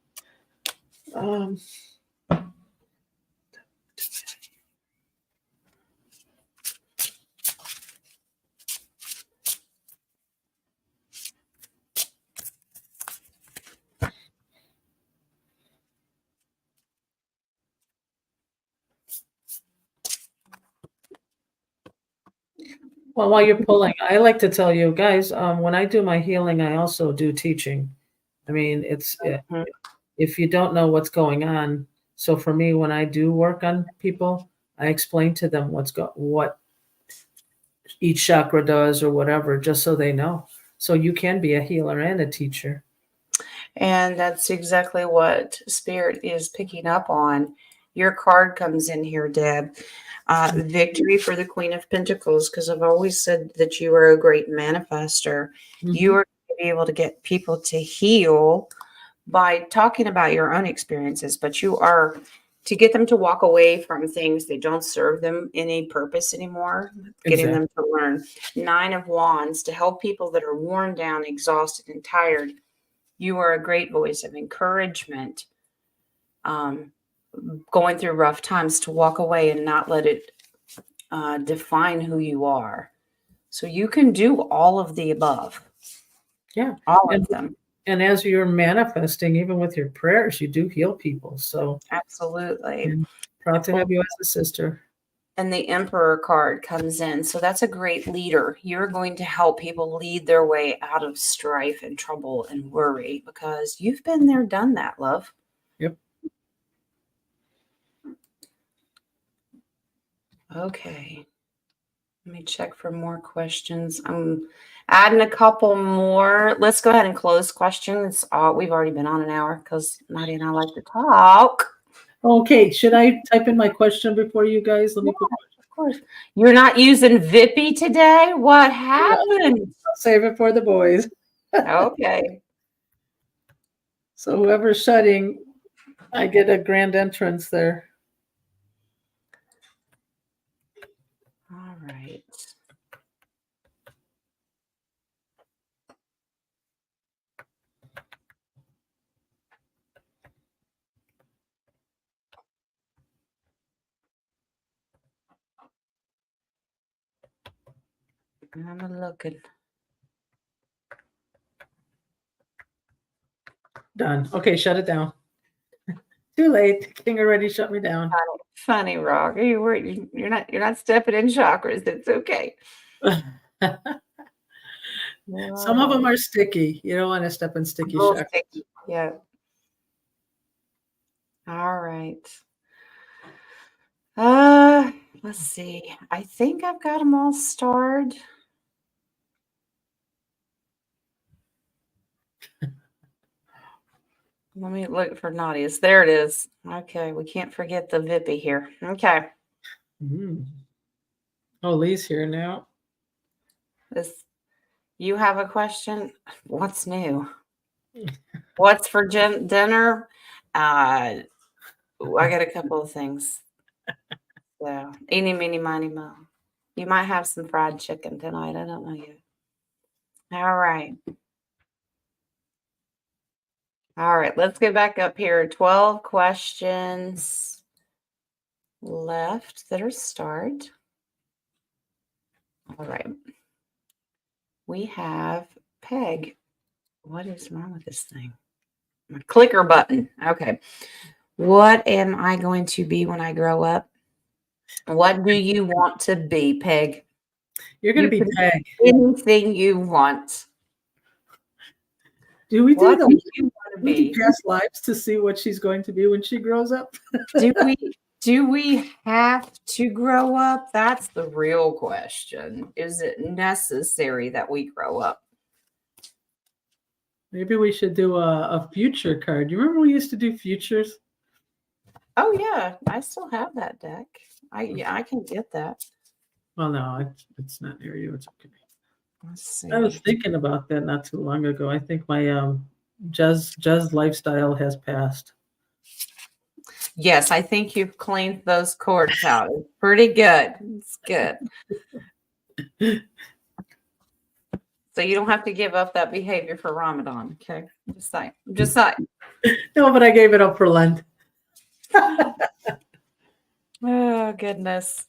Um, well, while you're pulling, I like to tell you guys, when I do my healing, I also do teaching. I mean, Mhm. if you don't know what's going on. So for me, when I do work on people, I explain to them what each chakra does or whatever, just so they know. So you can be a healer and a teacher. And that's exactly what Spirit is picking up on. Your card comes in here, Deb. Victory for the Queen of Pentacles, because I've always said that you are a great manifester. You Mhm. are going to be able to get people to heal by talking about your own experiences, but you are to get them to walk away from things that don't serve them any purpose anymore, getting Exactly. them to learn. Nine of Wands to help people that are worn down, exhausted, and tired. You are a great voice of encouragement, um, going through rough times to walk away and not let it define who you are. So you can do all of the above, Yeah. all And of them. and as you're manifesting, even with your prayers, you do heal people. So Absolutely. I'm proud to have you as a sister. And the Emperor card comes in. So that's a great leader. You're going to help people lead their way out of strife and trouble and worry because you've been there, done that, love. Yep. Okay. Let me check for more questions. I'm adding a couple more. Let's go ahead and close questions. We've already been on an hour because Nadia and I like to talk. Okay. Should I type in my question before you guys? Let Yeah, me put. of course. You're not using Vippy today? What happened? I'll save it for the boys. Okay. So whoever's shutting, I get a grand entrance there. All right. I'm looking. Done. Okay, shut it down. Too late. King already shut me down. Funny, Rock. You're not stepping in chakras. It's okay. Some of them are sticky. You don't want to step in sticky chakras. Sticky. Yeah. All right. Let's see. I think I've got them all starred. Let me look for Nadia's. There it is. Okay, we can't forget the Vippy here. Okay. Oh, Lee's here now. You have a question? What's new? What's for dinner? I got a couple of things. So, eeny, meeny, miny, mo. You might have some fried chicken tonight. I don't know yet. All right. All right, let's get back up here. 12 questions left that are starred. All right. We have Peg. What is wrong with this thing? My clicker button. Okay. What am I going to be when I grow up? What do you want to be, Peg? You're going to be Peg. Anything you want. Do we What do do you want to be? past lives to see what she's going to be when she grows up? Do we have to grow up? That's the real question. Is it necessary that we grow up? Maybe we should do a future card. You remember we used to do futures? Oh yeah, I still have that deck. I can get that. Well, no, it's not near you. It's okay. Let's see. I was thinking about that not too long ago. I think my jazz lifestyle has passed. Yes, I think you've cleaned those cords out. It's pretty good. It's good. So you don't have to give up that behavior for Ramadan. Okay. Just saying. No, but I gave it up for Lent. Oh goodness.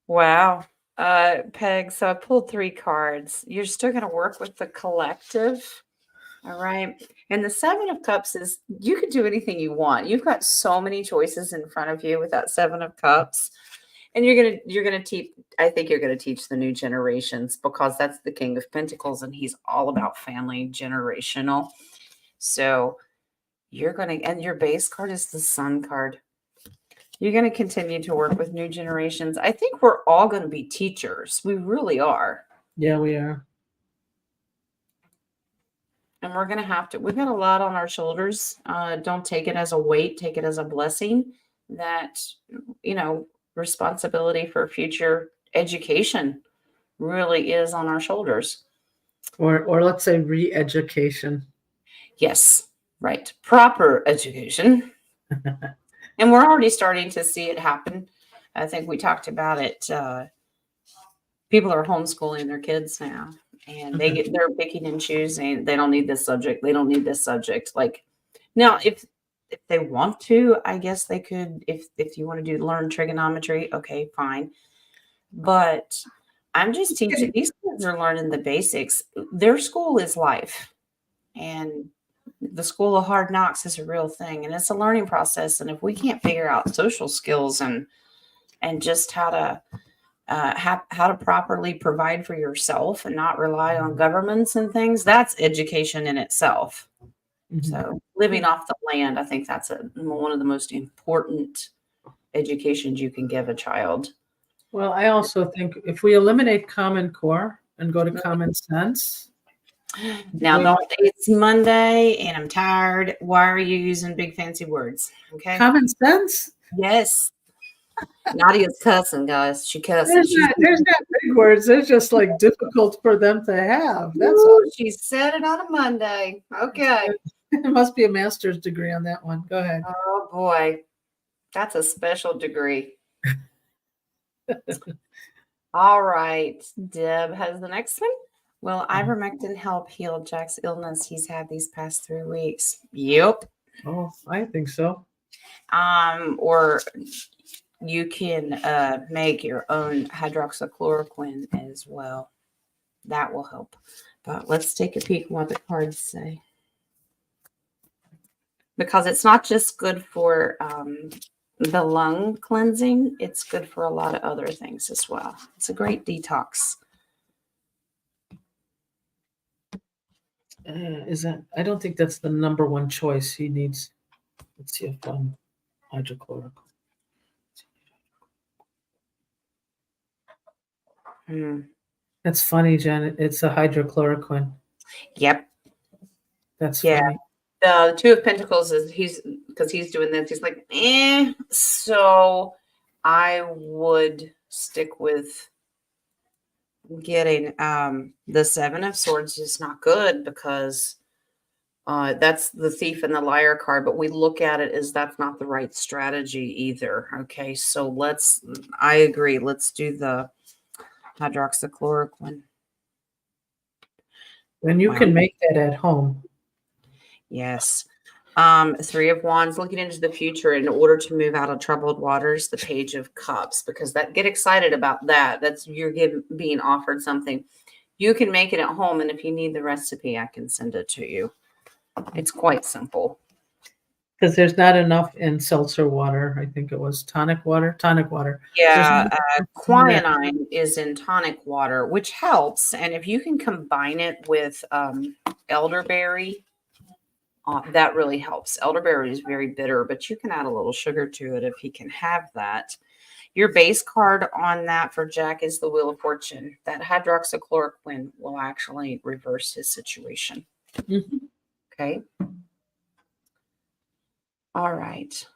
Wow. Peg, so I pulled 3 cards. You're still going to work with the collective. All right. And the 7 of Cups is you could do anything you want. You've got so many choices in front of you with that 7 of Cups. And you're going to teach, I think you're going to teach the new generations because that's the King of Pentacles and he's all about family, generational. So you're going to, and your base card is the Sun card. You're going to continue to work with new generations. I think we're all going to be teachers. We really are. Yeah, we are. And we're going to have to, we've got a lot on our shoulders. Don't take it as a weight, take it as a blessing that, responsibility for future education really is on our shoulders. Or let's say re-education. Yes, right. Proper education. And we're already starting to see it happen. I think we talked about it. People are homeschooling their kids now. And they're picking and choosing. They don't need this subject. They don't need this subject. Like now, if they want to, I guess they could. If you want to learn trigonometry, okay, fine. But I'm just teaching. These kids are learning the basics. Their school is life, and the school of hard knocks is a real thing, and it's a learning process. And if we can't figure out social skills and just how to properly provide for yourself and not rely on governments and things, that's education in itself. Mm-hmm. So living off the land, I think that's one of the most important educations you can give a child. Well, I also think if we eliminate Common Core and go to Common Sense. Now, it's Monday and I'm tired. Why are you using big fancy words? Okay. Common sense? Yes. Nadia's cussing, guys. She cusses. There's not big words. They're just like difficult for them to have. That's all. She said it on a Monday. Okay. It must be a master's degree on that one. Go ahead. Oh, boy. That's a special degree. All right. Deb has the next one. Will ivermectin help heal Jack's illness he's had these past 3 weeks? Yep. Oh, I think so. Or you can make your own hydroxychloroquine as well. That will help. But let's take a peek at what the cards say. Because it's not just good for the lung cleansing, it's good for a lot of other things as well. It's a great detox. Is that? I don't think that's the number one choice. He needs. Let's see if hydrochloric. That's funny, Jen. It's a hydrochloroquine. Yep. That's Yeah. funny. The Two of Pentacles is he's doing this. He's like, So I would stick with getting the Seven of Swords is not good because that's the Thief and the Liar card, but we look at it as that's not the right strategy either. Okay, so I agree. Let's do the hydroxychloroquine. And you can make that at home. Yes. Three of Wands, looking into the future in order to move out of troubled waters, the Page of Cups, because get excited about that. That's you're being offered something. You can make it at home, and if you need the recipe, I can send it to you. It's quite simple. Because there's not enough in seltzer water. I think it was tonic water. Yeah, quinine is in tonic water, which helps. And if you can combine it with elderberry, that really helps. Elderberry is very bitter, but you can add a little sugar to it if he can have that. Your base card on that for Jack is the Wheel of Fortune. That hydroxychloroquine will actually reverse his situation. Mm-hmm. Okay. All right.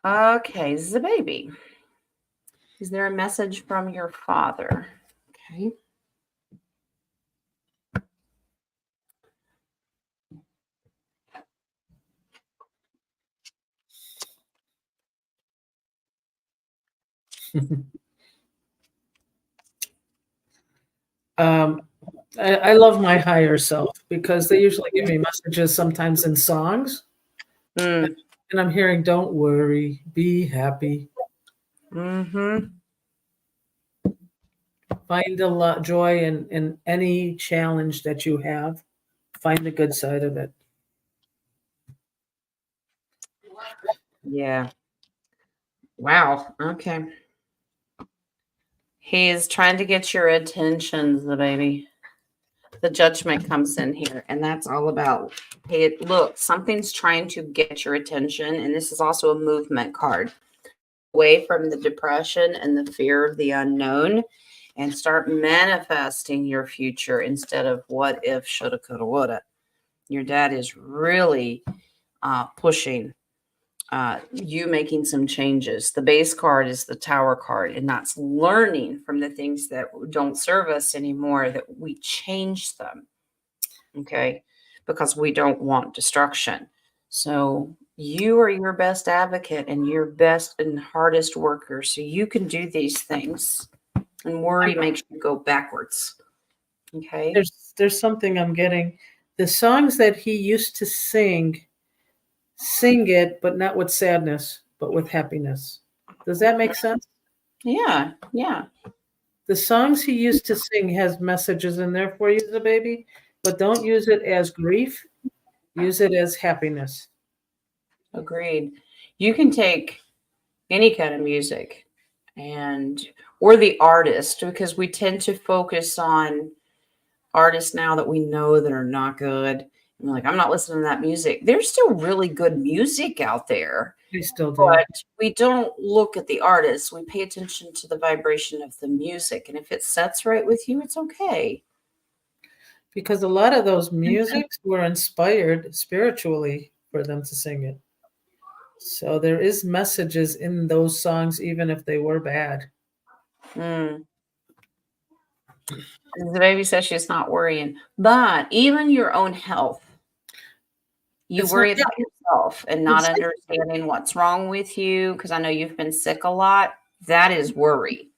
Okay, the baby. Is there a message from your father? Okay. I love my higher self because they usually give me messages sometimes in songs. And I'm hearing, don't worry, be happy. Mm-hmm. Find joy in any challenge that you have. Find the good side of it. Yeah. Wow. Okay. He is trying to get your attention, the baby. The Judgment comes in here, and that's all about, hey, look, something's trying to get your attention, and this is also a movement card. Away from the depression and the fear of the unknown and start manifesting your future instead of what if, shoulda, coulda, woulda. Your dad is really pushing you making some changes. The base card is the Tower card, and that's learning from the things that don't serve us anymore, that we change them. Okay, because we don't want destruction. So you are your best advocate and your best and hardest worker. So you can do these things, and worry makes you go backwards. Okay. There's something I'm getting. The songs that he used to sing it, but not with sadness, but with happiness. Does that make sense? Yeah. Yeah. The songs he used to sing has messages in there for you, the baby, but don't use it as grief. Use it as happiness. Agreed. You can take any kind of music or the artist, because we tend to focus on artists now that we know that are not good. And we're like, I'm not listening to that music. There's still really good music out there. We still do. But we don't look at the artist. We pay attention to the vibration of the music. And if it sets right with you, it's okay. Because a lot of those musics were inspired spiritually for them to sing it. So there is messages in those songs, even if they were bad. The baby says she's not worrying. But even your own health, you worry about yourself and not understanding what's wrong with you, because I know you've been sick a lot. That is worry.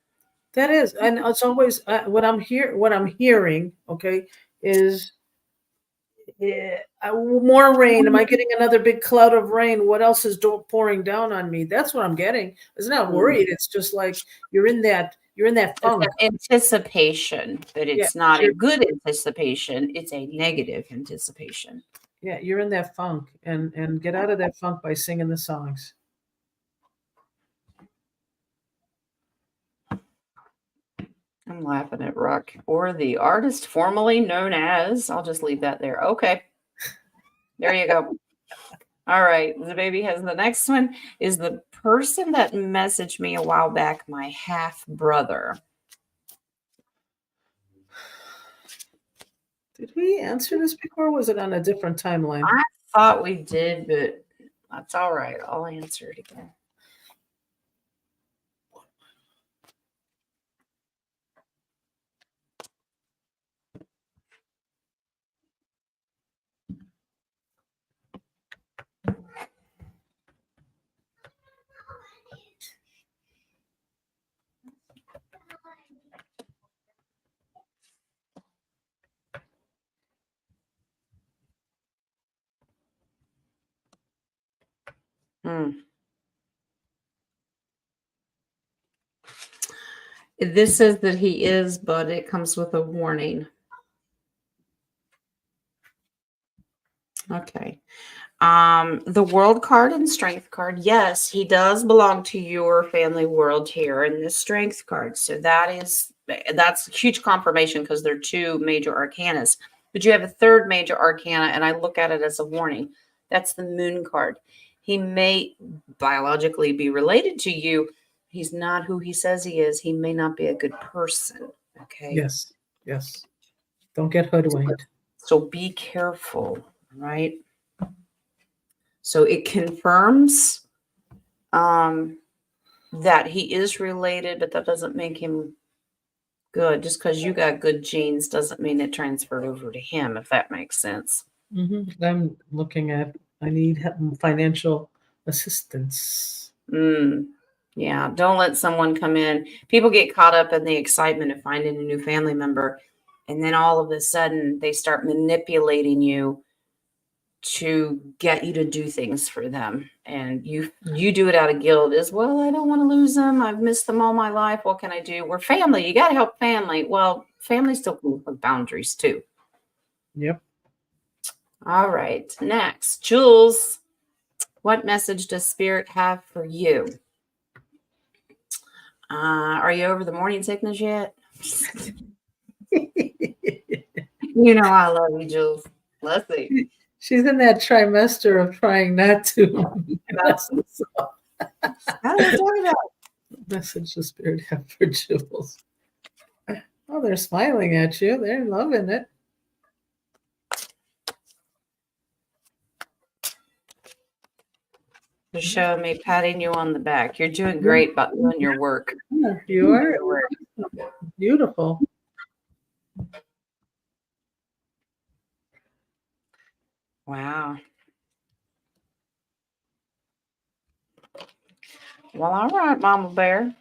That is, and it's always what I'm hearing. Okay, is Yeah, more rain. Am I getting another big cloud of rain? What else is pouring down on me? That's what I'm getting. It's not worried. It's just like you're in that It's funk. an anticipation, but Yeah, it's not a good anticipation. It's a negative anticipation. yeah, you're in that funk, and get out of that funk by singing the songs. I'm laughing at Ruck, or the artist formerly known as. I'll just leave that there. Okay. There you go. All right. The baby has the next one is the person that messaged me a while back, my half brother. Did we answer this before? Or was it on a different timeline? I thought we did, but that's all right. I'll answer it again. This says that he is, but it comes with a warning. Okay. The world card and strength card. Yes, he does belong to your family world here in the strength card. So that's a huge confirmation because they're two major arcanas. But you have a third major arcana, and I look at it as a warning. That's the moon card. He may biologically be related to you. He's not who he says he is. He may not be a good person. Okay. Yes. Yes. Don't get hoodwinked. So be careful, right? So it confirms that he is related, but that doesn't make him good. Just because you got good genes doesn't mean it transferred over to him, if that makes sense. Mm-hmm. I'm looking at, I need financial assistance. Yeah, don't let someone come in. People get caught up in the excitement of finding a new family member, and then all of a sudden they start manipulating you to get you to do things for them, and you do it out of guilt as well. I don't want to lose them. I've missed them all my life. What can I do? We're family. You got to help family. Well, family still comes with boundaries too. Yep. All right. Next, Jules, what message does Spirit have for you? Are you over the morning sickness yet? You know I love you, Jules. Let's see. She's in that trimester of trying not to. How do we talk about? Message the Spirit have for Jules. Oh, they're smiling at you. They're loving it. They're showing me patting you on the back. You're doing great about doing your work. Yeah, you are beautiful. Wow. Well, all right, Mama Bear.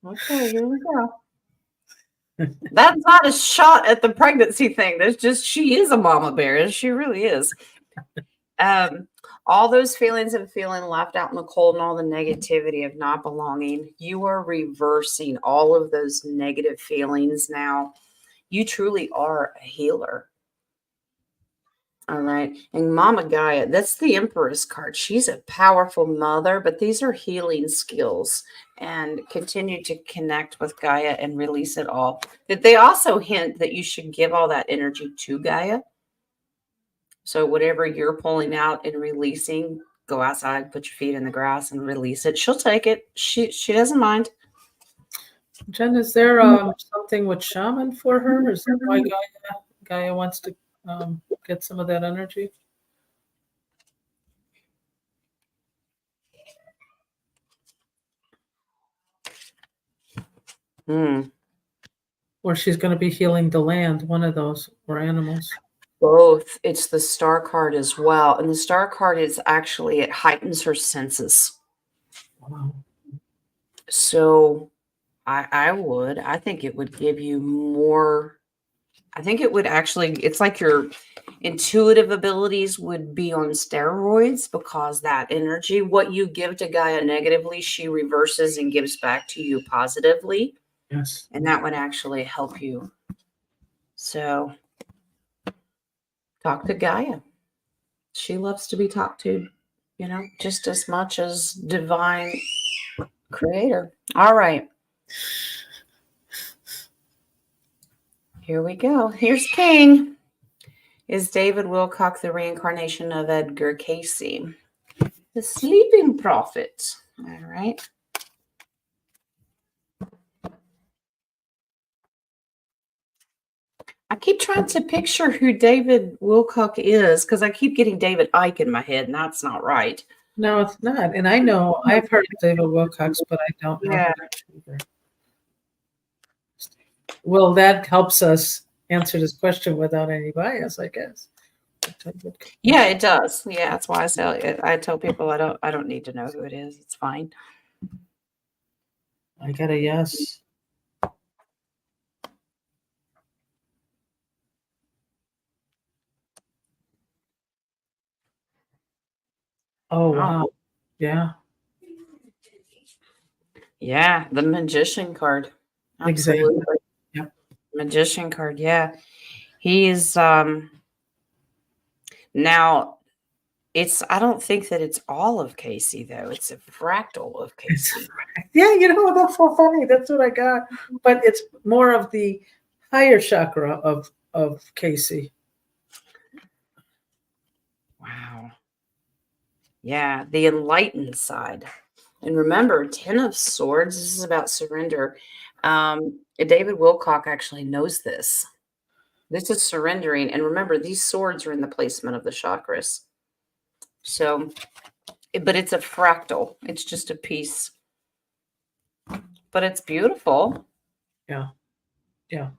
Okay, here we go. That's not a shot at the pregnancy thing. There's just, she is a mama bear. She really is. All those feelings of feeling left out in the cold and all the negativity of not belonging, you are reversing all of those negative feelings now. You truly are a healer. All right. And Mama Gaia, that's the Empress card. She's a powerful mother, but these are healing skills, and continue to connect with Gaia and release it all. But they also hint that you should give all that energy to Gaia. So whatever you're pulling out and releasing, go outside, put your feet in the grass and release it. She'll take it. She doesn't mind. Jen, is there something with shaman for her? Is that why Gaia wants to get some of that energy? Or she's going to be healing the land, one of those, or animals. Both. It's the star card as well. And the star card is actually, it heightens her senses. Wow. So I think it would give you more I think it would actually, it's like your intuitive abilities would be on steroids because that energy, what you give to Gaia negatively, she reverses and gives back to you positively. Yes. And that would actually help you. So talk to Gaia. She loves to be talked to, just as much as divine creator. All right. Here we go. Here's King. Is David Wilcock the reincarnation of Edgar Casey? The sleeping prophet. All right. I keep trying to picture who David Wilcock is because I keep getting David Icke in my head, and that's not right. No, it's not. And I know I've heard of David Wilcox, but I don't know. Yeah. Either. Well, that helps us answer this question without any bias, I guess. Yeah, it does. Yeah, that's why I tell people I don't need to know who it is. It's fine. I got a yes. Oh, wow. Yeah. Yeah, the magician card. Absolutely. Exactly. Yep. Magician card, yeah. He's now I don't think that it's all of Casey though. It's a fractal of Casey. Yeah, that's so funny. That's what I got. But it's more of the higher chakra of Casey. Wow. Yeah, the enlightened side. And remember, 10 of Swords, this is about surrender. David Wilcock actually knows this. This is surrendering. And remember, these swords are in the placement of the chakras. So, but it's a fractal. It's just a piece. But it's beautiful. Yeah. Yeah.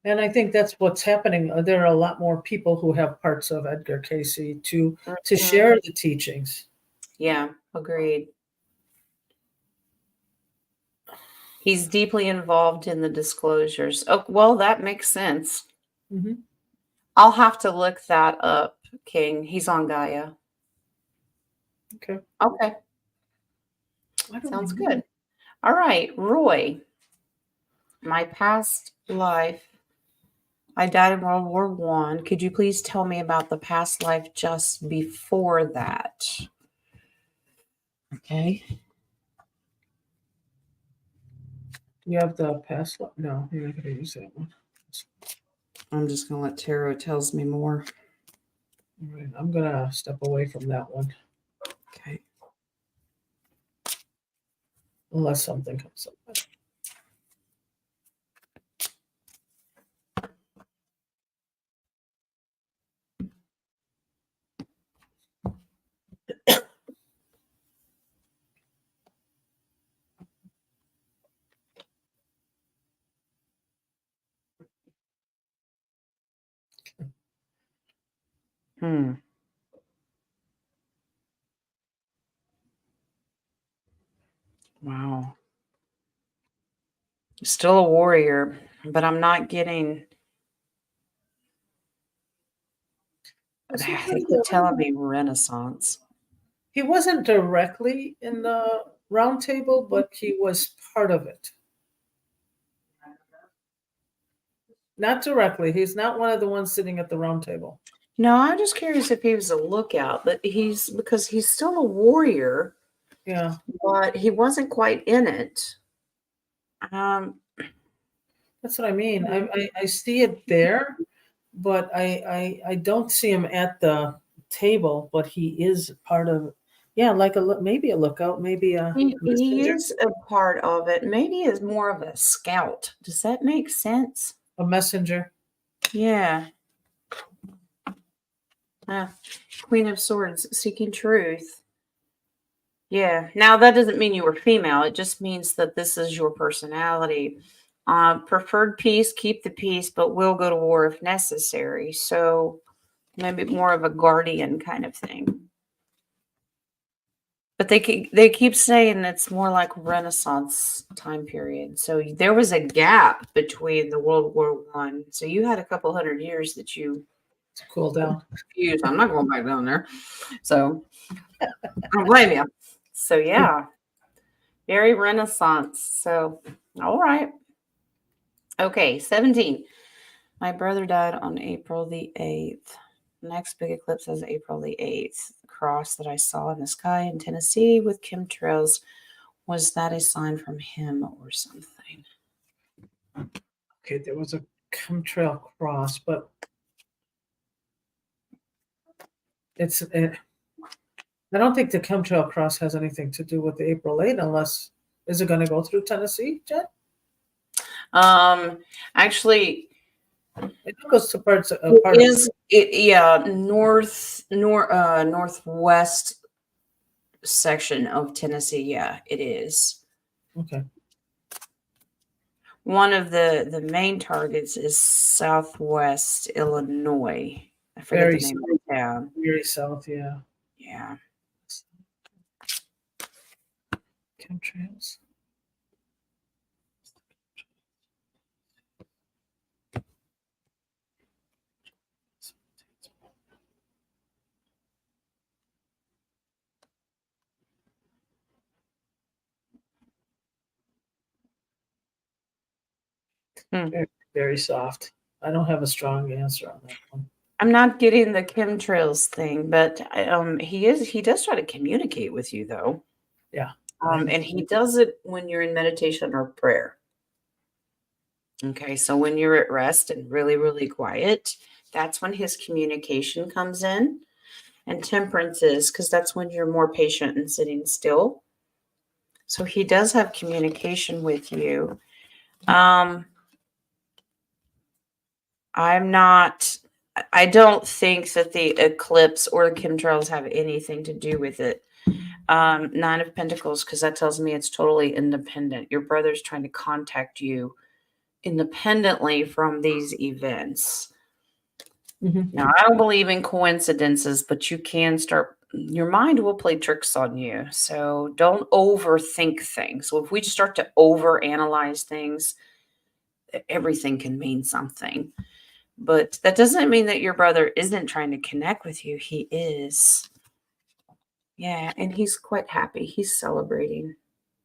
And I think that's what's happening. There are a lot more people who have parts of Edgar Casey to share the teachings. Yeah, agreed. He's deeply involved in the disclosures. Oh, well, that makes sense. Mm-hmm. I'll have to look that up, King. He's on Gaia. Okay. Okay. Sounds good. All right, Roy. My past life. I died in World War I. Could you please tell me about the past life just before that? Okay. Do you have the past life? No, you're not going to use that one. I'm just going to let tarot tells me more. All right, I'm going to step away from that one. Okay. Unless something comes up. Wow. Still a warrior, but I'm not getting. I think they're telling me Renaissance. He wasn't directly in the round table, but he was part of it. Not directly. He's not one of the ones sitting at the round table. No, I'm just curious if he was a lookout, but because he's still a warrior. Yeah. But he wasn't quite in it. That's what I mean. I see it there, but I don't see him at the table, but he is part of, like maybe a lookout, maybe a he is a part of it. Maybe is more of a scout. Does that make sense? A messenger. Yeah. Queen of Swords, seeking truth. Yeah. Now that doesn't mean you were female. It just means that this is your personality. Preferred peace, keep the peace, but will go to war if necessary. So maybe more of a guardian kind of thing. But they keep saying it's more like Renaissance time period. So there was a gap between the World War One. So you had a couple hundred years that you To cool down. confused. I'm not going back down there. So I don't blame you. So yeah, very Renaissance. So all right. Okay, 17. My brother died on April the 8th. Next big eclipse is April the 8th. The cross that I saw in the sky in Tennessee with chemtrails, was that a sign from him or something? Okay, there was a chemtrail cross, but I don't think the chemtrail cross has anything to do with the April 8 unless, is it going to go through Tennessee, Jen? Actually, It goes to part yeah, northwest section of Tennessee. Yeah, it is. Okay. One of the main targets is Southwest Illinois. I forget Very the name south, of the town. very south, yeah. Yeah. Chemtrails. Very, very soft. I don't have a strong answer on that one. I'm not getting the chemtrails thing, but he does try to communicate with you though. Yeah. And he does it when you're in meditation or prayer. Okay, so when you're at rest and really, really quiet, that's when his communication comes in. And temperance is because that's when you're more patient and sitting still. So he does have communication with you. I don't think that the eclipse or the chemtrails have anything to do with it. Nine of Pentacles, because that tells me it's totally independent. Your brother's trying to contact you independently from these events. Mm-hmm. Now, I don't believe in coincidences, but you can start, your mind will play tricks on you. So don't overthink things. So if we start to overanalyze things, everything can mean something. But that doesn't mean that your brother isn't trying to connect with you. He is. Yeah, and he's quite happy. He's celebrating.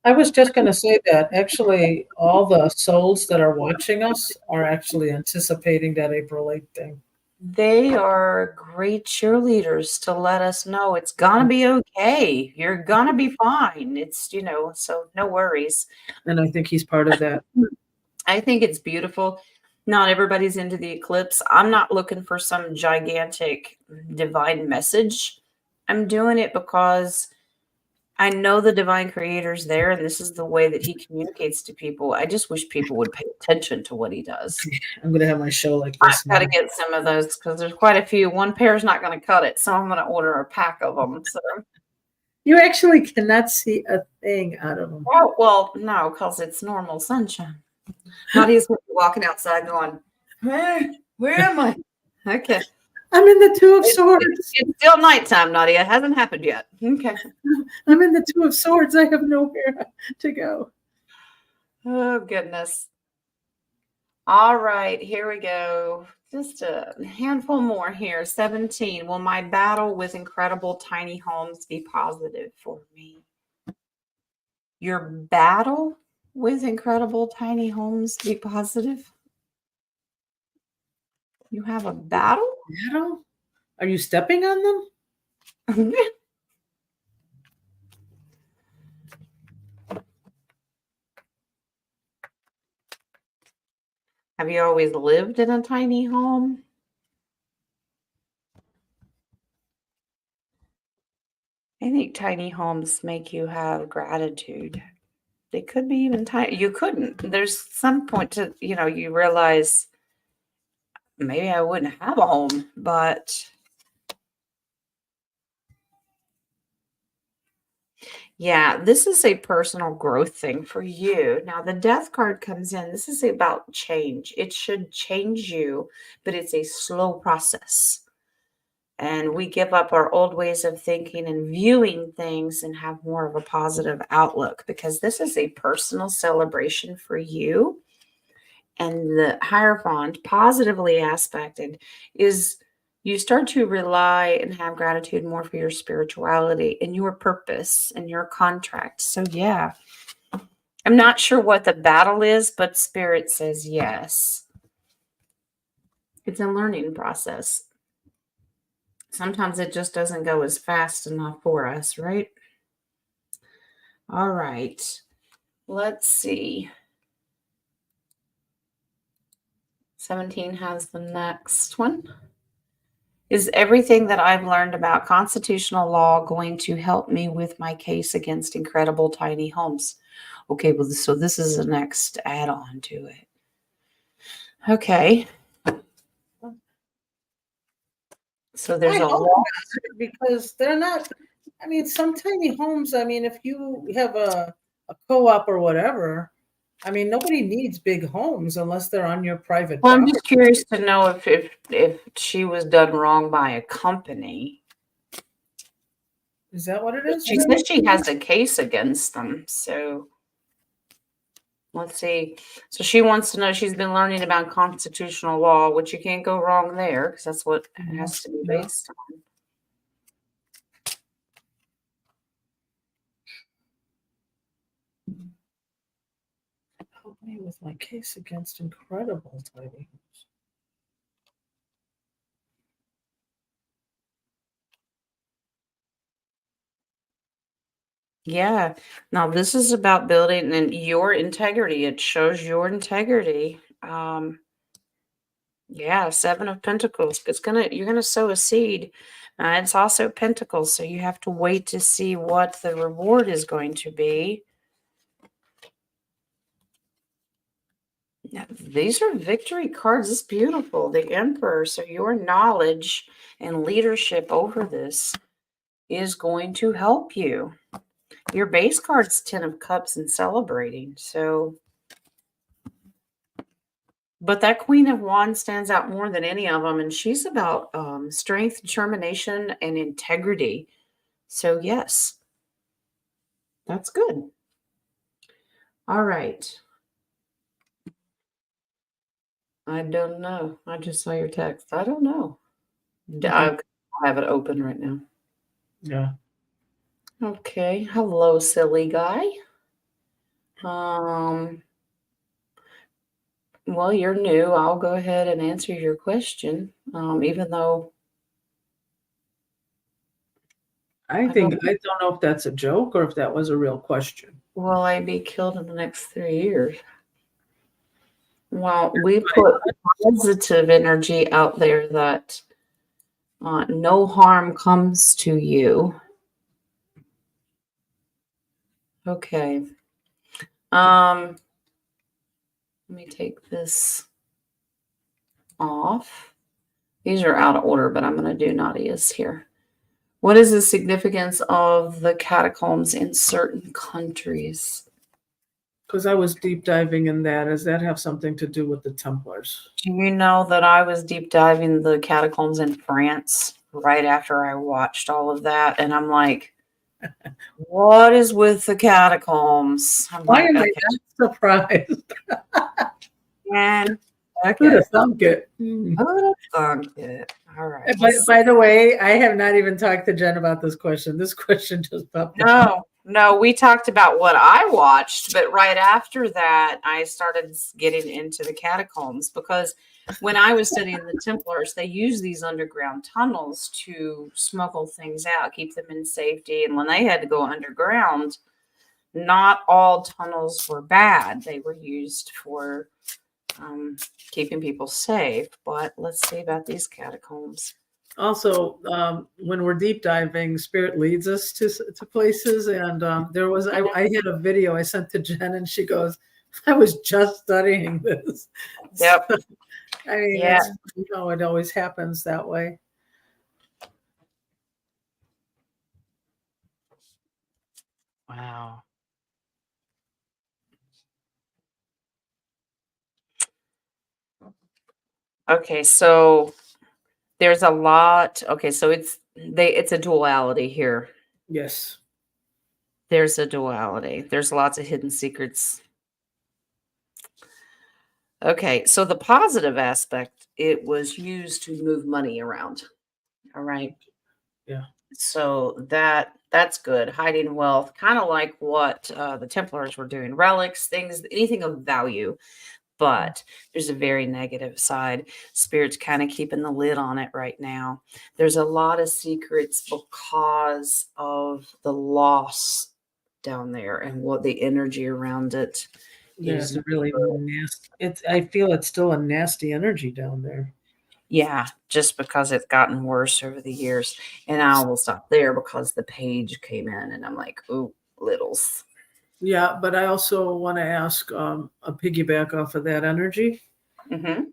I was just going to say that actually all the souls that are watching us are actually anticipating that April 8th thing. They are great cheerleaders to let us know it's gonna be okay. You're gonna be fine. It's, so no worries. And I think he's part of that. I think it's beautiful. Not everybody's into the eclipse. I'm not looking for some gigantic divine message. I'm doing it because I know the divine creator's there, and this is the way that he communicates to people. I just wish people would pay attention to what he does. I'm going to have my show like I've this. got to get some of those because there's quite a few. One pair's not going to cut it, so I'm going to order a pack of them. So, You actually cannot see a thing out of them. oh, well, no, because it's normal sunshine. Nadia's walking outside going, "Hey, where am I?" Okay. I'm in the Two of Swords. It's still nighttime, Nadia. It hasn't happened yet. Okay. I'm in the Two of Swords. I have nowhere to go. Oh, goodness. All right, here we go. Just a handful more here. 17. Will my battle with incredible tiny homes be positive for me? Your battle with incredible tiny homes be positive? You have a battle? Battle? Are you stepping on them? Have you always lived in a tiny home? I think tiny homes make you have gratitude. They could be even tiny. You couldn't. There's some point to, you realize maybe I wouldn't have a home, but yeah, this is a personal growth thing for you. Now, the death card comes in. This is about change. It should change you, but it's a slow process. and we give up our old ways of thinking and viewing things and have more of a positive outlook, because this is a personal celebration for you. And the Hierophant, positively aspected, is you start to rely and have gratitude more for your spirituality and your purpose and your contract. So, yeah, I'm not sure what the battle is, but Spirit says yes. It's a learning process. Sometimes it just doesn't go as fast enough for us, right? All right. Let's see. 17 has the next one. Is everything that I've learned about constitutional law going to help me with my case against incredible tiny homes? Okay, well, so this is the next add-on to it. Okay. So there's I a hope law. not, because they're not. I mean, some tiny homes. I mean, if you have a co-op or whatever, I mean, nobody needs big homes unless they're on your private Well, I'm property. just curious to know if she was done wrong by a company. Is that what it is? She says she has a case against them. So let's see. So she wants to know, she's been learning about constitutional law, which you can't go wrong there because that's what it has to be Yeah. based on. Help me with my case against incredible tiny homes. Yeah. Now this is about building and your integrity. It shows your integrity. Yeah, Seven of Pentacles. You're gonna sow a seed. It's also Pentacles, so you have to wait to see what the reward is going to be. Yeah, these are victory cards. It's beautiful. The Emperor. So your knowledge and leadership over this is going to help you. Your base card's Ten of Cups and celebrating. So, but that Queen of Wands stands out more than any of them, and she's about strength, determination, and integrity. So yes, that's good. All right. I don't know. I just saw your text. I don't know. I have it open right now. Yeah. Okay. Hello, silly guy. Um, well, you're new. I'll go ahead and answer your question. Even though I don't know if that's a joke or if that was a real question. will I be killed in the next 3 years? Well, we put positive energy out there that no harm comes to you. Okay. Let me take this off. These are out of order, but I'm going to do Nadia's here. What is the significance of the catacombs in certain countries? Because I was deep diving in that. Does that have something to do with the Templars? Do you know that I was deep diving the catacombs in France right after I watched all of that? And I'm like, what is with the catacombs? I'm Why like, am I okay. not surprised? And Who'd okay. have thunk it? Who would have thunk it? All right. By the way, I have not even talked to Jen about this question. This question just popped up. No, we talked about what I watched, but right after that, I started getting into the catacombs because when I was studying the Templars, they use these underground tunnels to smuggle things out, keep them in safety. And when they had to go underground, not all tunnels were bad. They were used for keeping people safe. But let's see about these catacombs. Also, when we're deep diving, Spirit leads us to places. And there was, I had a video I sent to Jen, and she goes, I was just studying this. Yep. So, I mean, Yeah. it always happens that way. Wow. Okay, so There's a lot. Okay, so it's a duality here. Yes. There's a duality. There's lots of hidden secrets. Okay, so the positive aspect, it was used to move money around. All right. Yeah. So that's good. Hiding wealth, kind of like what the Templars were doing. Relics, things, anything of value. But there's a very negative side. Spirit's kind of keeping the lid on it right now. There's a lot of secrets because of the loss down there and what the energy around it Yeah, is. it's a really nasty. I feel it's still a nasty energy down there. Yeah, just because it's gotten worse over the years. And I will stop there because the page came in and I'm like, ooh, littles. Yeah, but I also want to ask a piggyback off of that energy. Hmm.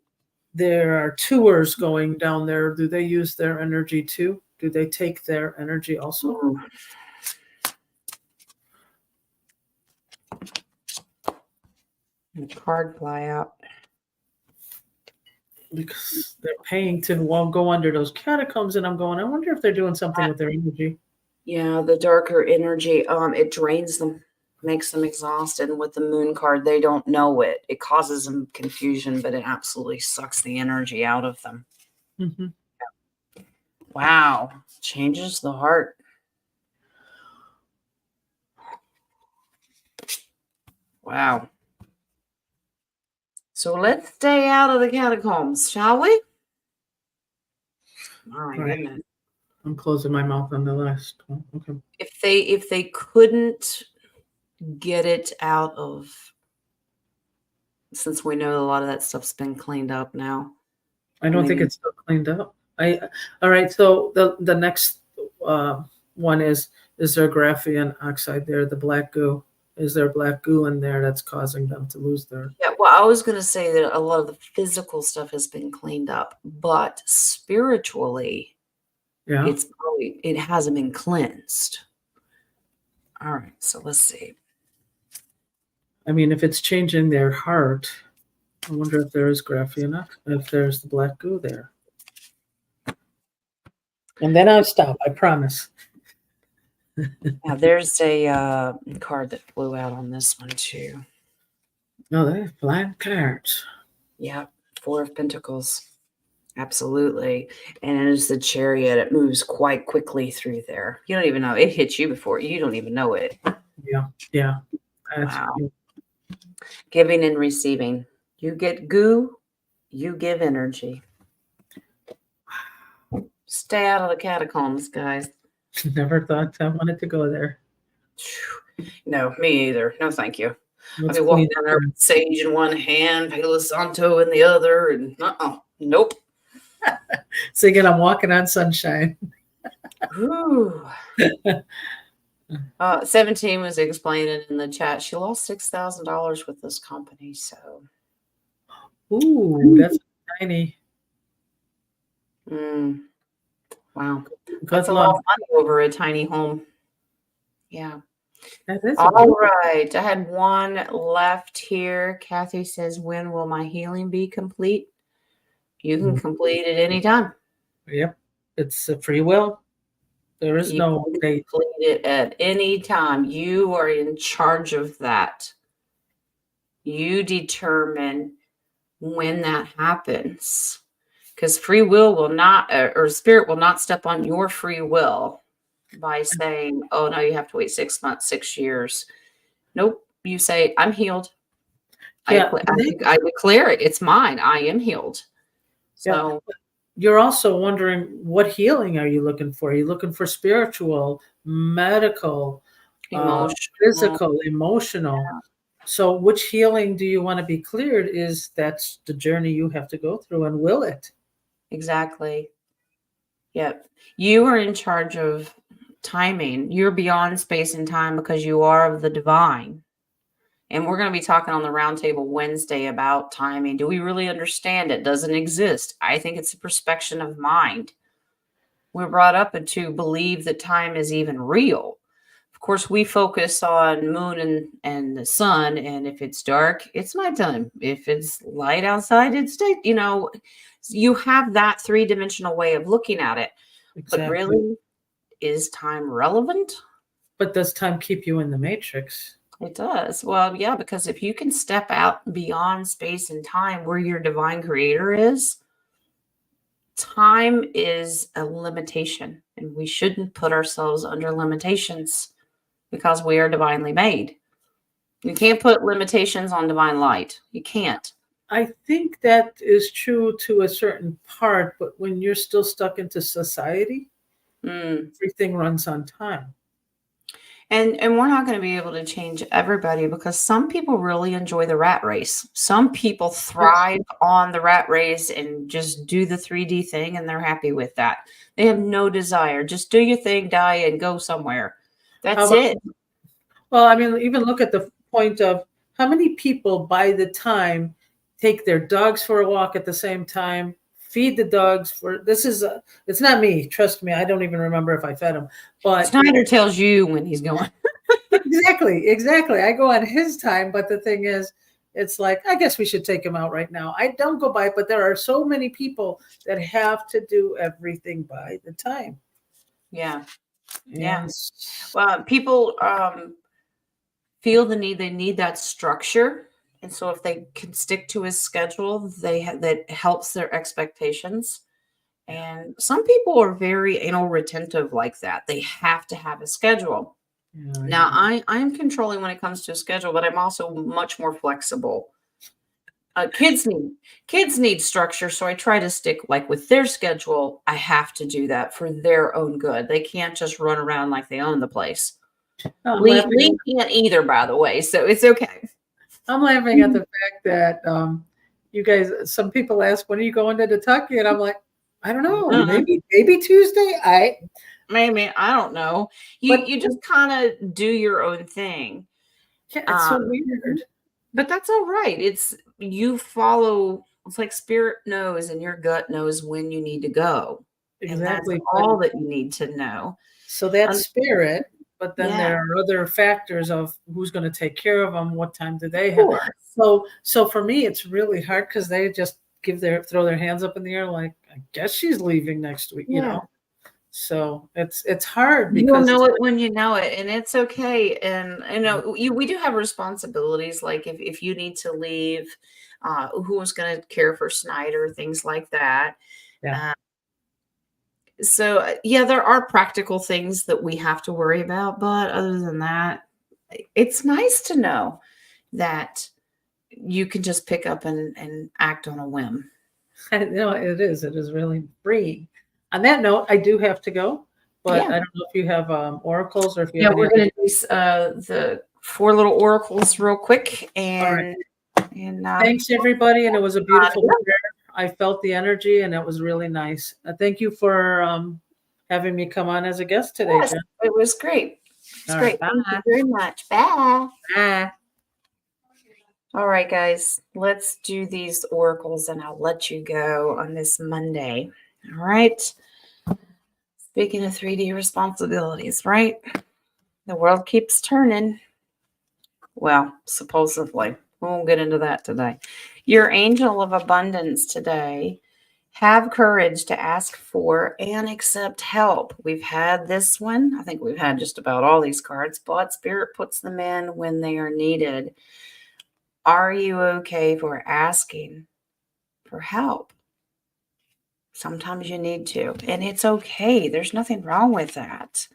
There are tours going down there. Do they use their energy too? Do they take their energy also? Ooh. The card fly out. Because they're paying to go under those catacombs, and I'm going, I wonder if they're doing something with their energy. Yeah, the darker energy, it drains them, makes them exhausted. And with the moon card, they don't know it. It causes them confusion, but it absolutely sucks the energy out of them. Mm-hmm. Wow. Changes the heart. Wow. So let's stay out of the catacombs, shall we? My Right. goodness. I'm closing my mouth on the last one. Okay. If they couldn't get it out of, since we know a lot of that stuff's been cleaned up now. I don't think mean, it's still cleaned up. All right. So the next one is there graphene oxide there? The black goo. Is there black goo in there that's causing them to lose their? Yeah, well, I was going to say that a lot of the physical stuff has been cleaned up, but spiritually, Yeah. it hasn't been cleansed. All right, so let's see. I mean, if it's changing their heart, I wonder if there is graphene, if there's the black goo there. And then I'll stop. I promise. Now, there's a card that flew out on this one too. No, they're flying cards. Yeah, Four of Pentacles. Absolutely. And it's the Chariot. It moves quite quickly through there. You don't even know. It hits you before. You don't even know it. Yeah. Yeah. Wow. Giving and receiving. You get goo, you give energy. Stay out of the catacombs, guys. Never thought I wanted to go there. No, me either. No, thank you. Let's I'll be walking clean down there with sage in one hand, Palo Santo in the other, and nope. So again, I'm walking on sunshine. Ooh. 17 was explaining in the chat. She lost $6,000 with this company. So, Ooh, that's tiny. Wow, Good that's a lot of money over a tiny home. Yeah. That is All right. I had one left here. Kathy says, "When will my healing be complete?" You can complete it anytime. Yep. It's a free will. There is no date. Complete it at any time. You are in charge of that. You determine when that happens, because free will not, or spirit will not step on your free will by saying, "Oh no, you have to wait 6 months, 6 years." Nope. You say, "I'm healed. Yeah. I declare it. It's mine. I am healed." So you're also wondering, what healing are you looking for? Are you looking for spiritual, medical, physical, emotional? Yeah. So which healing do you want to be cleared? That's the journey you have to go through, and will it? Exactly. Yep. You are in charge of timing. You're beyond space and time because you are of the divine. And we're going to be talking on the roundtable Wednesday about timing. Do we really understand it? Doesn't exist. I think it's a perspection of mind. We're brought up to believe that time is even real. Of course, we focus on moon and the sun, and if it's dark, it's nighttime. If it's light outside, it's day. You have that three-dimensional way of looking at it. But Exactly. really, is time relevant? But does time keep you in the matrix? It does. Well, yeah, because if you can step out beyond space and time where your divine creator is, time is a limitation, and we shouldn't put ourselves under limitations because we are divinely made. You can't put limitations on divine light. You can't. I think that is true to a certain part, but when you're still stuck into society, Mm. everything runs on time. And we're not going to be able to change everybody because some people really enjoy the rat race. Some people Yes. thrive on the rat race and just do the 3D thing and they're happy with that. They have no desire. Just do your thing, die, and go somewhere. How That's about, it. well, I mean, even look at the point of how many people by the time take their dogs for a walk at the same time, feed the dogs for it's not me, trust me, I don't even remember if I fed them, but Snyder tells you when he's going. exactly. I go on his time, but the thing is, it's like, I guess we should take him out right now. I don't go by, but there are so many people that have to do everything by the time. Yeah. Yeah. And Well, people feel the need. They need that structure. And so if they can stick to his schedule, that helps their expectations. And some people are very anal retentive like that. They have to have a schedule. yeah, Now, I'm controlling when it comes to a schedule, but I'm also much more flexible. Kids need structure, so I try to stick like with their schedule. I have to do that for their own good. They can't just run around like they own the place. I'm Lee laughing. can't either, by the way, so it's okay. I'm laughing at the fact that you guys. Some people ask, "When are you going to Kentucky?" And I'm like, I don't know. Uh, Maybe Tuesday. Maybe I don't know. You But you just kind of do your own thing. yeah, it's so Um, weird. but that's all right. It's you follow. It's like spirit knows, and your gut knows when you need to go, and that's Exactly. But all that you need to know. so that's Um, spirit, but then yeah, there are other factors of who's going to take care of them, what time do they of have. course. So for me, it's really hard because they just throw their hands up in the air like, I guess she's leaving next week, you Yeah. know. So it's hard You'll because know it's it when you know it, and it's okay. And we do have responsibilities. Like if you need to leave, who's going to care for Snyder, things like that. yeah. Uh, so yeah, there are practical things that we have to worry about, but other than that, it's nice to know that you can just pick up and act on a whim. I know it is. It is really freeing. On that note, I do have to go, but Yeah. I don't know if you have oracles or if you Yeah, have any we're other. gonna do the four little oracles real quick, All right. and Thanks, everybody, and it was a beautiful yeah, prayer. I felt the energy, and it was really nice. Thank you for having me come on as a guest today, yes, Jen. it was great. It's All right, great. Thank you bye. very much. Bye. Bye. All right, guys, let's do these oracles, and I'll let you go on this Monday. All right. Speaking of 3D responsibilities, right? The world keeps turning. Well, supposedly. We won't get into that today. Your angel of abundance today. Have courage to ask for and accept help. We've had this one. I think we've had just about all these cards, but Spirit puts them in when they are needed. Are you okay for asking for help? Sometimes you need to, and it's okay. There's nothing wrong with that.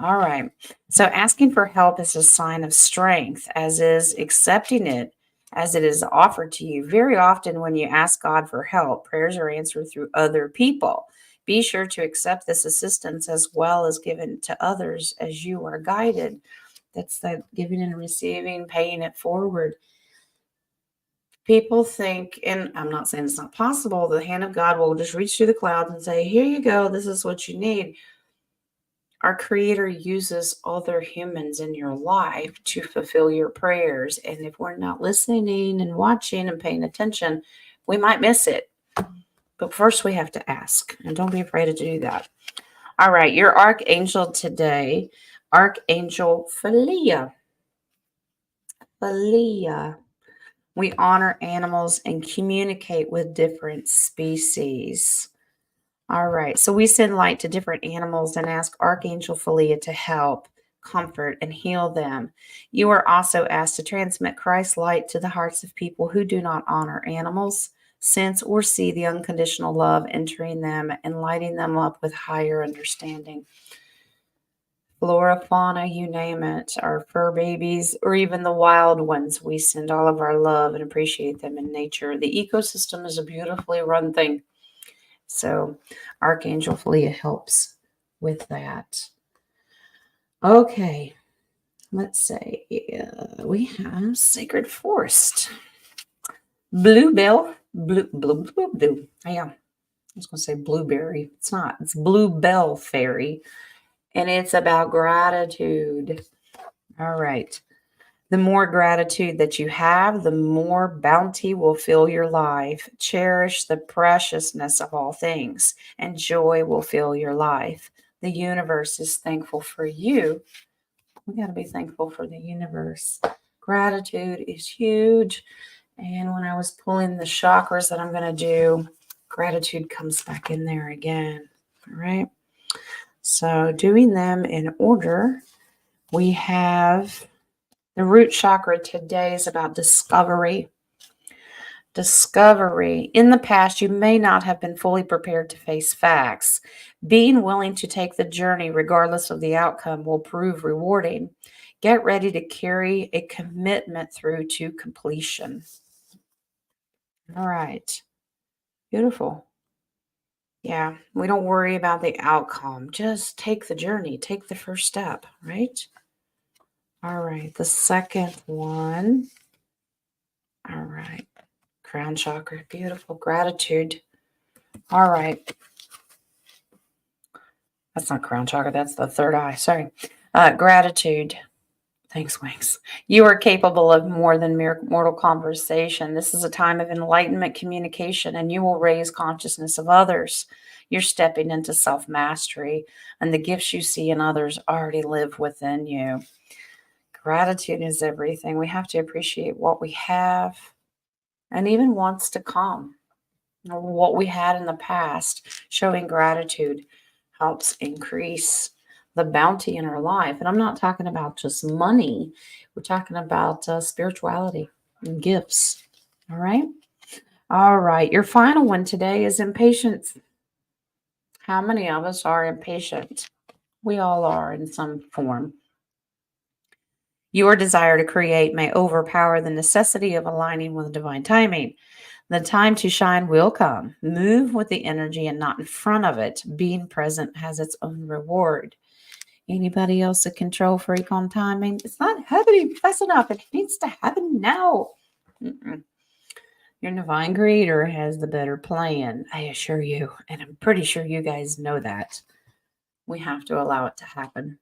All right. So asking for help is a sign of strength, as is accepting it as it is offered to you. Very often, when you ask God for help, prayers are answered through other people. Be sure to accept this assistance as well as given to others as you are guided. That's the giving and receiving, paying it forward. People think, and I'm not saying it's not possible, the hand of God will just reach through the clouds and say, here you go, this is what you need. Our Creator uses other humans in your life to fulfill your prayers. And if we're not listening and watching and paying attention, we might miss it. But first, we have to ask. And don't be afraid to do that. All right. Your Archangel today, Archangel Philia. Philia. We honor animals and communicate with different species. All right. So we send light to different animals and ask Archangel Philia to help, comfort, and heal them. You are also asked to transmit Christ's light to the hearts of people who do not honor animals, sense or see the unconditional love entering them and lighting them up with higher understanding. Flora, fauna, you name it, our fur babies, or even the wild ones, we send all of our love and appreciate them in nature. The ecosystem is a beautifully run thing. So Archangel Philia helps with that. Okay, let's say we have Sacred Forest. Bluebell. Blue. Yeah, I was going to say blueberry. It's not. It's Bluebell Fairy. And it's about gratitude. All right. The more gratitude that you have, the more bounty will fill your life. Cherish the preciousness of all things, and joy will fill your life. The universe is thankful for you. We got to be thankful for the universe. Gratitude is huge. And when I was pulling the chakras that I'm going to do, gratitude comes back in there again. All right. So doing them in order, we have the root chakra today is about discovery. Discovery. In the past, you may not have been fully prepared to face facts. Being willing to take the journey, regardless of the outcome, will prove rewarding. Get ready to carry a commitment through to completion. All right. Beautiful. Yeah, we don't worry about the outcome. Just take the journey, take the first step, right? All right, the second one. All right, crown chakra, beautiful, gratitude. All right, that's not crown chakra, that's the third eye, sorry. Gratitude. Thanks, Wings. You are capable of more than mere mortal conversation. This is a time of enlightenment communication, and you will raise consciousness of others. You're stepping into self-mastery, and the gifts you see in others already live within you. Gratitude is everything. We have to appreciate what we have and even wants to come. What we had in the past, showing gratitude helps increase the bounty in our life. And I'm not talking about just money. We're talking about spirituality and gifts. All right. All right. Your final one today is impatience. How many of us are impatient? We all are in some form. Your desire to create may overpower the necessity of aligning with divine timing. The time to shine will come. Move with the energy and not in front of it. Being present has its own reward. Anybody else a control freak on timing? It's not happening fast enough. It needs to happen now. Mm-mm. Your divine creator has the better plan, I assure you. And I'm pretty sure you guys know that. We have to allow it to happen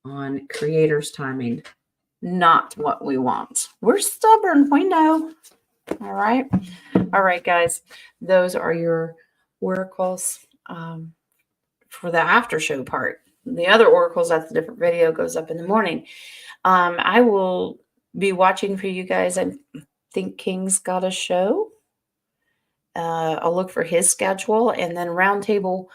on creator's timing, not what we want. We're stubborn. We know. All right. All right, guys. Those are your oracles for the after show part. The other oracles, that's a different video, goes up in the morning. I will be watching for you guys. I think King's got a show. I'll look for his schedule. And then Roundtable,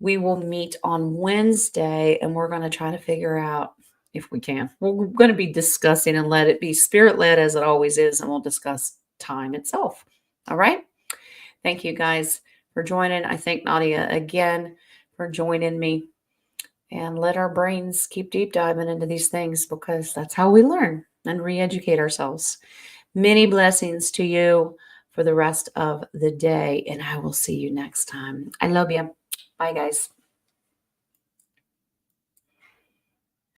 we will meet on Wednesday, and we're going to try to figure out if we can. We're going to be discussing and let it be spirit-led as it always is, and we'll discuss time itself. All right? Thank you guys for joining. I thank Nadia again for joining me. And let our brains keep deep diving into these things, because that's how we learn and re-educate ourselves. Many blessings to you for the rest of the day, and I will see you next time. I love you. Bye, guys.